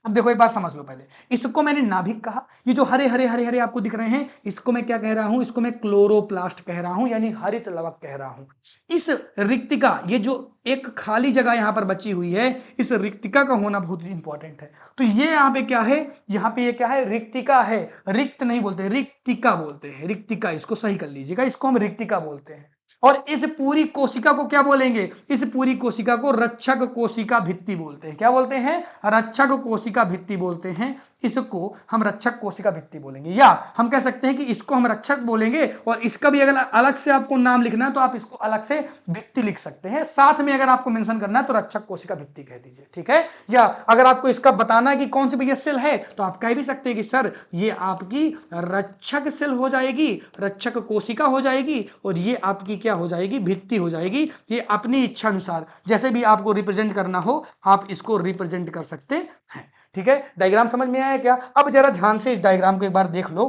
देखो एक बार समझ लो पहले। इसको मैंने नाभिक कहा। ये जो हरे हरे हरे हरे आपको दिख रहे हैं, इसको मैं क्या कह रहा हूं, इसको मैं क्लोरोप्लास्ट कह रहा हूं, यानी हरित लवक कह रहा हूं। इस रिक्तिका, ये जो एक खाली जगह यहां पर बची हुई है, इस रिक्तिका का होना बहुत इंपॉर्टेंट है। तो ये यहाँ पे क्या है, यहाँ पे ये क्या है, रिक्तिका है। रिक्त नहीं बोलते, रिक्तिका बोलते हैं, रिक्तिका। इसको सही कर लीजिएगा, इसको हम रिक्तिका बोलते हैं। और इस पूरी कोशिका को क्या बोलेंगे, इस पूरी कोशिका को रक्षक कोशिका भित्ति बोलते हैं। क्या बोलते हैं, रक्षक कोशिका भित्ति बोलते हैं। इसको हम रक्षक कोशिका भित्ति बोलेंगे, या हम कह सकते हैं कि इसको हम रक्षक बोलेंगे। और इसका भी अगर अलग से आपको नाम लिखना है तो आप इसको अलग से भित्ति लिख सकते हैं। साथ में अगर आपको मेंशन करना है तो रक्षक कोशिका भित्ति कह दीजिए, ठीक है। या अगर आपको इसका बताना है कि कौन सी भैया सेल है, तो आप कह भी सकते हैं कि सर ये आपकी रक्षक सेल हो जाएगी, रक्षक कोशिका हो जाएगी, और ये आपकी क्या हो जाएगी, भित्ति हो जाएगी। ये अपनी इच्छा अनुसार जैसे भी आपको रिप्रेजेंट करना हो, आप इसको रिप्रेजेंट कर सकते हैं, ठीक है। डायग्राम समझ में आया क्या? अब जरा ध्यान से इस डायग्राम को एक बार देख लो,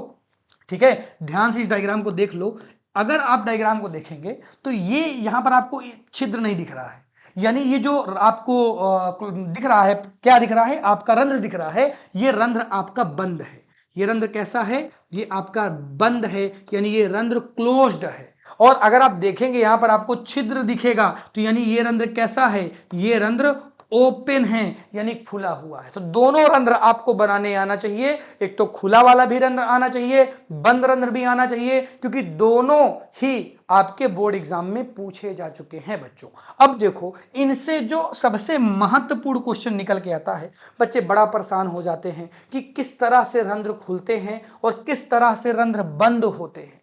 ठीक है। ध्यान से इस डायग्राम को देख लो। अगर आप डायग्राम को देखेंगे तो ये यहां पर आपको छिद्र नहीं दिख रहा है, यानी ये जो आपको दिख रहा है, क्या दिख रहा है, आपका रंध्र दिख रहा है। ये रंध्र आपका बंद है। ये रंध्र कैसा है, ये आपका बंद है, यानी ये रंध्र क्लोज्ड है। और अगर आप देखेंगे यहां पर आपको छिद्र दिखेगा, तो यानी ये रंध्र कैसा है, ये रंध्र ओपन है, यानी खुला हुआ है। तो दोनों रंध्र आपको बनाने आना चाहिए। एक तो खुला वाला भी रंध्र आना चाहिए, बंद रंध्र भी आना चाहिए, क्योंकि दोनों ही आपके बोर्ड एग्जाम में पूछे जा चुके हैं बच्चों। अब देखो इनसे जो सबसे महत्वपूर्ण क्वेश्चन निकल के आता है, बच्चे बड़ा परेशान हो जाते हैं कि किस तरह से रंध्र खुलते हैं और किस तरह से रंध्र बंद होते हैं।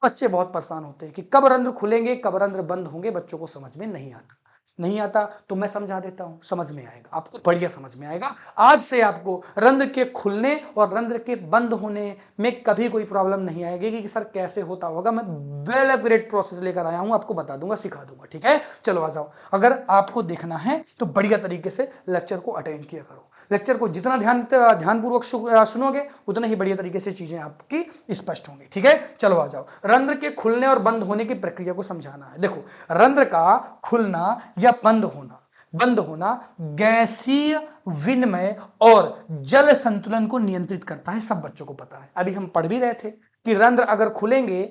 बच्चे बहुत परेशान होते हैं कि कब रंध्र खुलेंगे, कब रंध्र बंद होंगे। बच्चों को समझ में नहीं आता तो मैं समझा देता हूं, समझ में आएगा आपको, बढ़िया समझ में आएगा। आज से आपको रंध्र के खुलने और रंध्र के बंद होने में कभी कोई प्रॉब्लम नहीं आएगी कि सर कैसे होता होगा। मैं वेल एक्यूरेट प्रोसेस लेकर आया हूं, आपको बता दूंगा, सिखा दूंगा, ठीक है। चलो आ जाओ। अगर आपको देखना है तो बढ़िया तरीके से लेक्चर को अटेंड किया करो। लेक्चर को जितना ध्यानपूर्वक सुनोगे उतना ही बढ़िया तरीके से चीजें आपकी स्पष्ट होंगी। ठीक है, चलो आ जाओ। रंध्र के खुलने और बंद होने की प्रक्रिया को समझाना है। देखो, रंध्र का खुलना या बंद होना गैसीय विनिमय और जल संतुलन को नियंत्रित करता है, सब बच्चों को पता है। अभी हम पढ़ भी रहे थे कि रंध्र अगर खुलेंगे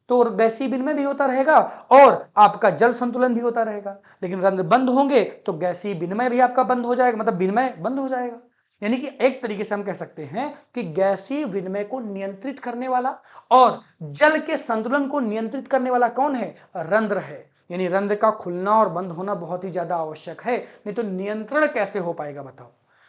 तो गैसीय विनिमय भी होता रहेगा और आपका जल संतुलन भी होता रहेगा, लेकिन रंध्र बंद होंगे तो गैसीय विनिमय भी आपका बंद हो जाएगा, मतलब विनिमय बंद हो जाएगा। यानी कि एक तरीके से हम कह सकते हैं कि गैसीय विनिमय को नियंत्रित करने वाला और जल के संतुलन को नियंत्रित करने वाला कौन है? रंध्र है। यानी रंध्र का खुलना और बंद होना बहुत ही ज्यादा आवश्यक है, नहीं तो नियंत्रण कैसे हो पाएगा बताओ।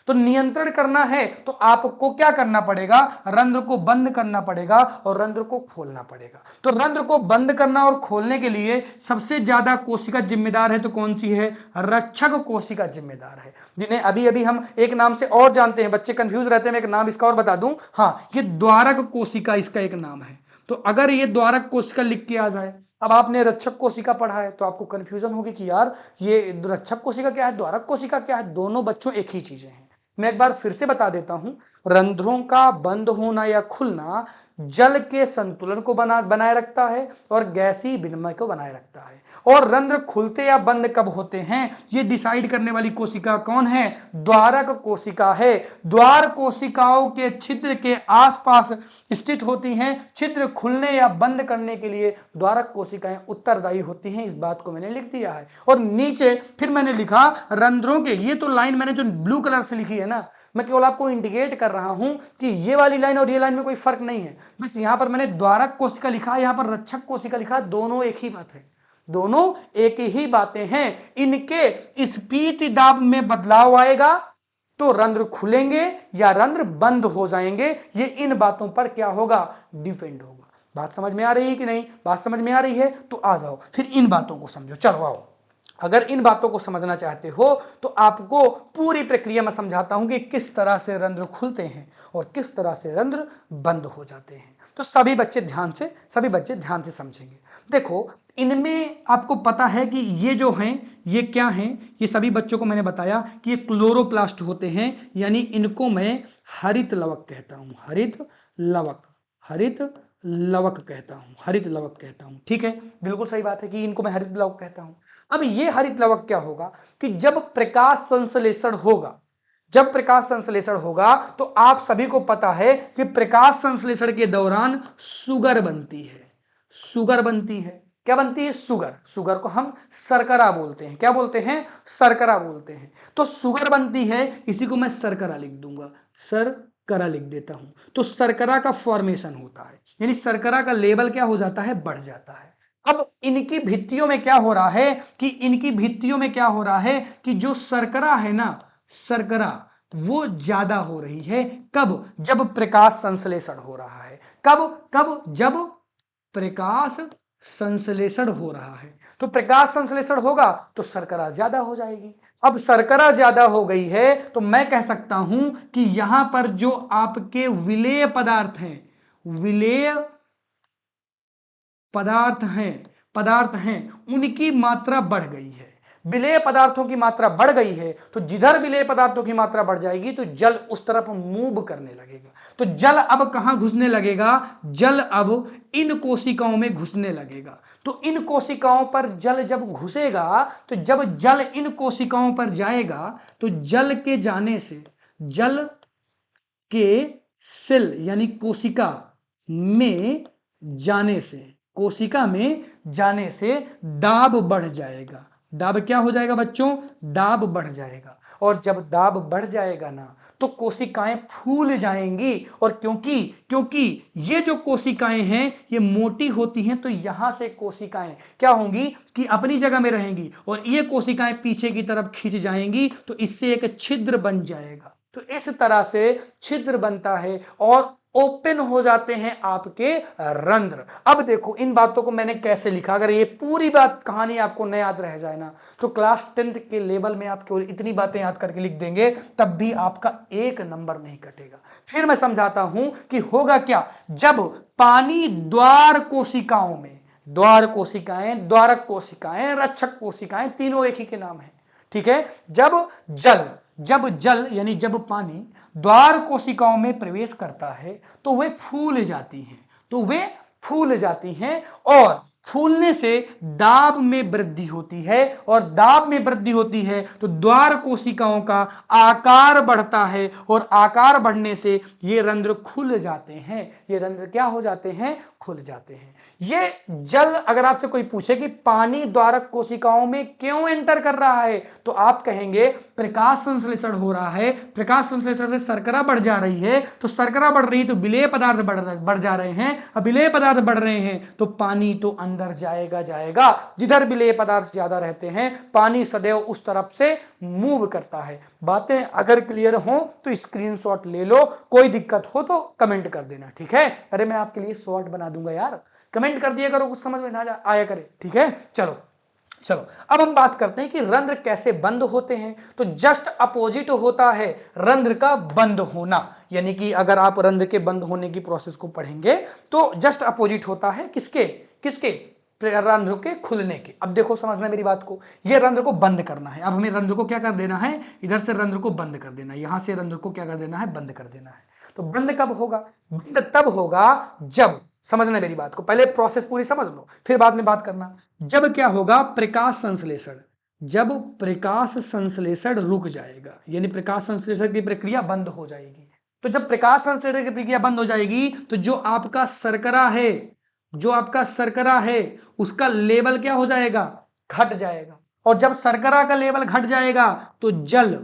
तो नियंत्रण करना है तो आपको क्या करना पड़ेगा? रंध्र को बंद करना पड़ेगा और रंध्र को खोलना पड़ेगा। तो रंध्र को बंद करना और खोलने के लिए सबसे ज्यादा कोशिका जिम्मेदार है, तो कौन सी है? रक्षक कोशिका जिम्मेदार है, जिन्हें अभी अभी हम एक नाम से और जानते हैं। बच्चे कंफ्यूज रहते हैं, मैं एक नाम इसका और बता दूं, हाँ, ये द्वारक कोशिका इसका एक नाम है। तो अगर ये द्वारक कोशिका लिख के आ जाए, अब आपने रक्षक कोशिका पढ़ा है तो आपको कंफ्यूजन होगी कि यार ये रक्षक कोशिका क्या है, द्वारक कोशिका क्या है। दोनों बच्चों एक ही चीजें हैं। मैं एक बार फिर से बता देता हूं, रंध्रों का बंद होना या खुलना जल के संतुलन को बनाए रखता है और गैसीय विनिमय को बनाए रखता है। और रंध्र खुलते या बंद कब होते हैं ये डिसाइड करने वाली कोशिका कौन है? द्वारक कोशिका है। द्वार कोशिकाओं के छिद्र के आसपास स्थित होती हैं। छिद्र खुलने या बंद करने के लिए द्वारक कोशिकाएं उत्तरदायी होती हैं, इस बात को मैंने लिख दिया है। और नीचे फिर मैंने लिखा रंध्रों के, ये तो लाइन मैंने जो ब्लू कलर से लिखी है ना, मैं केवल आपको इंडिकेट कर रहा हूं कि ये वाली लाइन और ये लाइन में कोई फर्क नहीं है। बस यहां पर मैंने द्वारक कोशिका लिखा, यहां पर रक्षक कोशिका लिखा, दोनों एक ही बात है, दोनों एक ही बातें हैं। इनके स्पीच दाब में बदलाव आएगा तो रंध्र खुलेंगे या रंध्र बंद हो जाएंगे, ये इन बातों पर क्या होगा? डिपेंड होगा। बात समझ में आ रही है कि नहीं? बात समझ में आ रही है तो आ जाओ फिर इन बातों को समझो। चलो आओ, अगर इन बातों को समझना चाहते हो तो आपको पूरी प्रक्रिया में समझाता हूं कि किस तरह से रंध्र खुलते हैं और किस तरह से रंध्र बंद हो जाते हैं। तो सभी बच्चे ध्यान से समझेंगे। देखो, इनमें आपको पता है कि ये जो हैं ये क्या हैं? ये सभी बच्चों को मैंने बताया कि ये क्लोरोप्लास्ट होते हैं, यानी इनको मैं हरित लवक कहता हूं। हरित लवक कहता हूं। ठीक है, बिल्कुल सही बात है कि इनको मैं हरित लवक कहता हूं। अब ये हरित लवक क्या होगा कि जब प्रकाश संश्लेषण होगा तो आप सभी को पता है कि प्रकाश संश्लेषण के दौरान शुगर बनती है। क्या बनती है? शुगर को हम शर्करा बोलते हैं। क्या बोलते हैं? शर्करा बोलते हैं। तो शुगर बनती है, इसी को मैं शर्करा लिख दूंगा, शर्करा लिख देता हूं। तो शर्करा का फॉर्मेशन होता है, यानी शर्करा का लेवल क्या हो जाता है? बढ़ जाता है। अब इनकी भित्तियों में क्या हो रहा है कि जो शर्करा है ना, शर्करा वो ज्यादा हो रही है। कब? जब प्रकाश संश्लेषण हो रहा है। कब? जब प्रकाश संश्लेषण हो रहा है। तो प्रकाश संश्लेषण होगा तो शर्करा ज्यादा हो जाएगी। अब शर्करा ज्यादा हो गई है तो मैं कह सकता हूं कि यहां पर जो आपके विलेय पदार्थ हैं उनकी मात्रा बढ़ गई है। विलेय पदार्थों की मात्रा बढ़ गई है तो जिधर विलेय पदार्थों की मात्रा बढ़ जाएगी तो जल उस तरफ मूव करने लगेगा। तो जल अब कहां घुसने लगेगा? जल अब इन कोशिकाओं में घुसने लगेगा। तो इन कोशिकाओं पर जल जब घुसेगा, तो जब जल इन कोशिकाओं पर जाएगा तो जल के सेल यानी कोशिका में जाने से दाब बढ़ जाएगा। दाब क्या हो जाएगा बच्चों? दाब बढ़ जाएगा। और जब दाब बढ़ जाएगा ना तो कोशिकाएं फूल जाएंगी। और क्योंकि ये जो कोशिकाएं हैं ये मोटी होती हैं, तो यहां से कोशिकाएं क्या होंगी कि अपनी जगह में रहेंगी और ये कोशिकाएं पीछे की तरफ खींच जाएंगी, तो इससे एक छिद्र बन जाएगा। तो इस तरह से छिद्र बनता है और ओपन हो जाते हैं आपके रंध्र। अब देखो, इन बातों को मैंने कैसे लिखा। अगर ये पूरी बात कहानी आपको न याद रह जाए ना तो क्लास 10th के लेवल में आप केवल इतनी बातें याद करके लिख देंगे, तब भी आपका एक नंबर नहीं कटेगा। फिर मैं समझाता हूं कि होगा क्या। जब पानी द्वारक कोशिकाएं, रक्षक कोशिकाएं, तीनों एक ही के नाम है। ठीक है, जब जब जल यानी जब पानी द्वार कोशिकाओं में प्रवेश करता है तो वे फूल जाती हैं, तो वे फूल जाती हैं और फूलने से दाब में वृद्धि होती है, और दाब में वृद्धि होती है तो द्वार कोशिकाओं का आकार बढ़ता है, और आकार बढ़ने से ये रंध्र खुल जाते हैं। ये रंध्र क्या हो जाते हैं? खुल जाते हैं। ये जल अगर आपसे कोई पूछे कि पानी द्वारक कोशिकाओं में क्यों एंटर कर रहा है, तो आप कहेंगे प्रकाश संश्लेषण हो रहा है, प्रकाश संश्लेषण से शर्करा बढ़ जा रही है, तो शर्करा बढ़ रही है तो विलेय पदार्थ बढ़ जा रहे हैं, अब विलेय पदार्थ बढ़ रहे हैं तो पानी तो अंदर जाएगा। जिधर विलेय पदार्थ ज्यादा रहते हैं पानी सदैव उस तरफ से मूव करता है। बातें अगर क्लियर हो तो स्क्रीनशॉट ले लो, कोई दिक्कत हो तो कमेंट कर देना, ठीक है? अरे मैं आपके लिए शॉर्ट बना दूंगा यार, कमेंट कर दिया करो, कुछ समझ में ना आया करे, ठीक है? चलो अब हम बात करते हैं कि रंध्र कैसे बंद होते हैं। तो जस्ट अपोजिट होता है रंध्र का बंद होना, यानी कि अगर आप रंध्र के बंद होने की प्रोसेस को पढ़ेंगे तो जस्ट अपोजिट होता है किसके रंध्र के खुलने के। अब देखो, समझना मेरी बात को, ये रंध्र को बंद करना है। अब हमें रंध्र को क्या कर देना है? इधर से रंध्र को बंद कर देना है, यहां से रंध्र को क्या कर देना है? बंद कर देना है। तो बंद कब होगा? बंद तब होगा जब, समझना मेरी बात को, पहले प्रोसेस पूरी समझ लो फिर बाद में बात करना। जब क्या होगा? प्रकाश संश्लेषण। जब प्रकाश संश्लेषण रुक जाएगा, यानी प्रकाश संश्लेषण की प्रक्रिया बंद हो जाएगी। तो जब प्रकाश संश्लेषण की प्रक्रिया बंद हो जाएगी तो जो आपका शर्करा है उसका लेवल क्या हो जाएगा? घट जाएगा। और जब शर्करा का लेवल घट जाएगा तो जल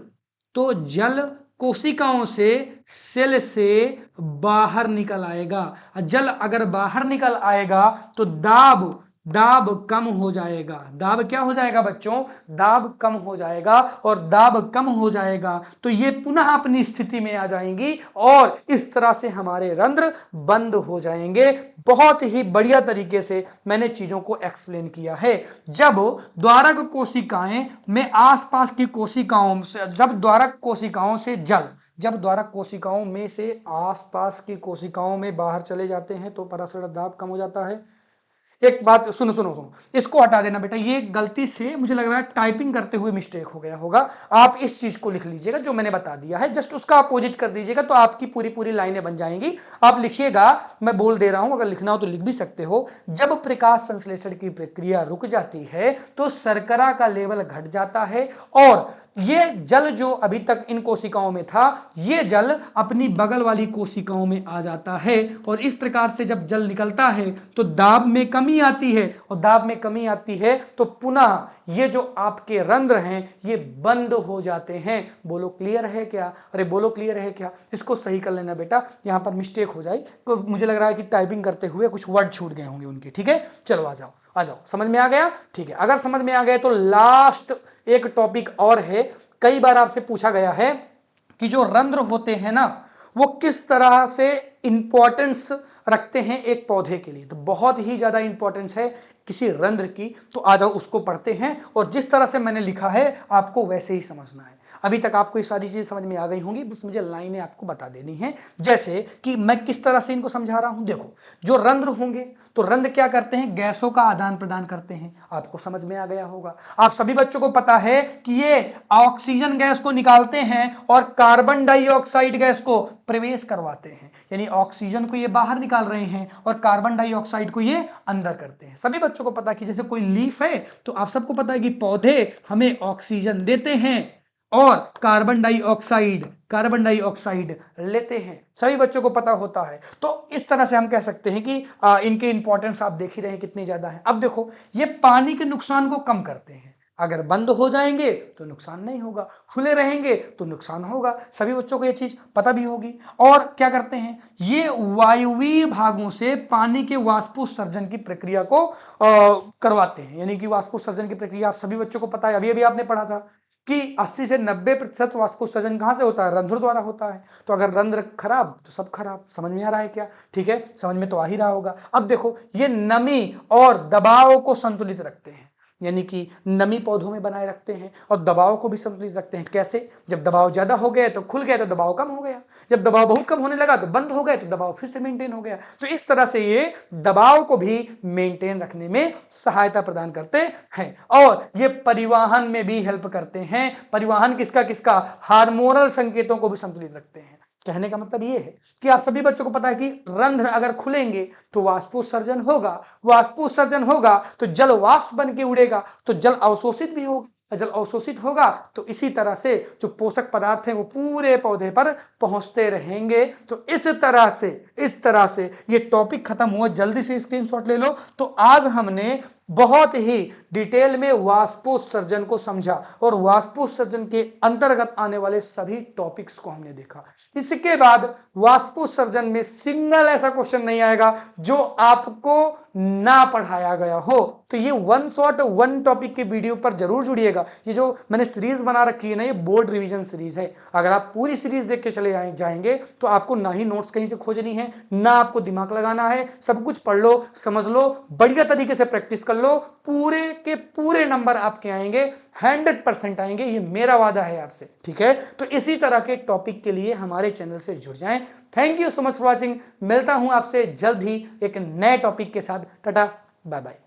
कोशिकाओं से, सेल से बाहर निकल आएगा। जल अगर बाहर निकल आएगा तो दाब कम हो जाएगा। दाब क्या हो जाएगा बच्चों? दाब कम हो जाएगा, और दाब कम हो जाएगा तो ये पुनः अपनी स्थिति में आ जाएंगी और इस तरह से हमारे रंध्र बंद हो जाएंगे। बहुत ही बढ़िया तरीके से मैंने चीजों को एक्सप्लेन किया है। जब द्वारक कोशिकाएं में आसपास की कोशिकाओं से, जब द्वारक कोशिकाओं में से आसपास की कोशिकाओं में बाहर चले जाते हैं तो परासर दाब कम हो जाता है। एक बात सुनो, इसको हटा देना बेटा, ये गलती से मुझे लग रहा है टाइपिंग करते हुए मिस्टेक हो गया होगा। आप इस चीज को लिख लीजिएगा जो मैंने बता दिया है, जस्ट उसका अपोजिट कर दीजिएगा तो आपकी पूरी लाइनें बन जाएंगी। आप लिखिएगा, मैं बोल दे रहा हूं, अगर लिखना हो तो लिख भी सकते हो। जब प्रकाश संश्लेषण की प्रक्रिया रुक जाती है तो शर्करा का लेवल घट जाता है, और ये जल जो अभी तक इन कोशिकाओं में था, ये जल अपनी बगल वाली कोशिकाओं में आ जाता है, और इस प्रकार से जब जल निकलता है तो दाब में कमी आती है, और दाब में कमी आती है तो पुनः ये जो आपके रंध्र हैं ये बंद हो जाते हैं। बोलो क्लियर है क्या? अरे बोलो क्लियर है क्या? इसको सही कर लेना बेटा, यहां पर मिस्टेक हो जाए तो मुझे लग रहा है कि टाइपिंग करते हुए कुछ वर्ड छूट गए होंगे उनके, ठीक है? चलो आ जाओ, समझ में आ गया? ठीक है, अगर समझ में आ गया तो लास्ट एक टॉपिक और है। कई बार आपसे पूछा गया है कि जो रंध्र होते हैं ना, वो किस तरह से इंपॉर्टेंस रखते हैं एक पौधे के लिए। तो बहुत ही ज्यादा इंपॉर्टेंस है किसी रंध्र की, तो आ जाओ उसको पढ़ते हैं, और जिस तरह से मैंने लिखा है आपको वैसे ही समझना है। अभी तक आपको ये सारी चीजें समझ में आ गई होंगी, बस मुझे लाइनें आपको बता देनी है, जैसे कि मैं किस तरह से इनको समझा रहा हूं। देखो, जो रंध्र होंगे तो रंध्र क्या करते हैं? गैसों का आदान प्रदान करते हैं। आपको समझ में आ गया होगा। आप सभी बच्चों को पता है कि ये ऑक्सीजन गैस को निकालते हैं और कार्बन डाइऑक्साइड गैस को प्रवेश करवाते हैं, यानी ऑक्सीजन को ये बाहर निकाल रहे हैं और कार्बन डाइऑक्साइड को ये अंदर करते हैं। सभी बच्चों को पता है कि जैसे कोई लीफ है तो आप सबको पता है कि पौधे हमें ऑक्सीजन देते हैं और कार्बन डाइऑक्साइड लेते हैं। सभी बच्चों को पता होता है। तो इस तरह से हम कह सकते हैं कि इनके इंपॉर्टेंस आप देख ही रहे हैं कितने ज्यादा है। अब देखो, ये पानी के नुकसान को कम करते हैं। अगर बंद हो जाएंगे तो नुकसान नहीं होगा, खुले रहेंगे तो नुकसान होगा। सभी बच्चों को ये चीज पता भी होगी। और क्या करते हैं? ये वायवीय भागों से पानी के वाष्पोत्सर्जन की प्रक्रिया को करवाते हैं, यानी कि वाष्पोत्सर्जन की प्रक्रिया आप सभी बच्चों को पता है, अभी अभी आपने पढ़ा था कि 80 से 90% वाष्पोत्सर्जन कहां से होता है? रंध्र द्वारा होता है। तो अगर रंध्र खराब तो सब खराब। समझ में आ रहा है क्या? ठीक है, समझ में तो आ ही रहा होगा। अब देखो, ये नमी और दबाव को संतुलित रखते हैं। यानी कि नमी पौधों में बनाए रखते हैं और दबाव को भी संतुलित रखते हैं। कैसे? जब दबाव ज्यादा हो गया तो खुल गया तो दबाव कम हो गया, जब दबाव बहुत कम होने लगा तो बंद हो गया तो दबाव फिर से मेंटेन हो गया। तो इस तरह से ये दबाव को भी मेंटेन रखने में सहायता प्रदान करते हैं और ये परिवहन में भी हेल्प करते हैं। परिवहन किसका किसका? हार्मोनल संकेतों को भी संतुलित रखते हैं। कहने का मतलब ये है कि आप सभी बच्चों को पता है कि रंध्र अगर खुलेंगे तो वाष्पोत्सर्जन होगा, वाष्पोत्सर्जन होगा तो जल वाष्प बन के उड़ेगा, तो जल अवशोषित भी होगा, जल अवशोषित होगा तो इसी तरह से जो पोषक पदार्थ हैं वो पूरे पौधे पर पहुंचते रहेंगे। तो इस तरह से ये टॉपिक खत्म हुआ। जल्दी से स्क्रीनशॉट ले लो। तो आज हमने बहुत ही डिटेल में वाष्पोत्सर्जन को समझा और वाष्पोत्सर्जन के अंतर्गत आने वाले सभी टॉपिक्स को हमने देखा। इसके बाद वाष्पोत्सर्जन में सिंगल ऐसा क्वेश्चन नहीं आएगा जो आपको ना पढ़ाया गया हो। तो ये वन शॉट वन टॉपिक के वीडियो पर जरूर जुड़िएगा। ये जो मैंने सीरीज बना रखी है ना, ये बोर्ड रिवीजन सीरीज है। अगर आप पूरी सीरीज देख के चले जाएंगे तो आपको ना ही नोट्स कहीं से खोजनी है, ना आपको दिमाग लगाना है। सब कुछ पढ़ लो, समझ लो, बढ़िया तरीके से प्रैक्टिस कर लो, पूरे के पूरे नंबर आपके आएंगे, 100% आएंगे। ये मेरा वादा है आपसे, ठीक है? तो इसी तरह के टॉपिक के लिए हमारे चैनल से जुड़ जाएं। Thank you so much for watching. मिलता हूं आपसे जल्द ही एक नए टॉपिक के साथ। Tata, bye bye.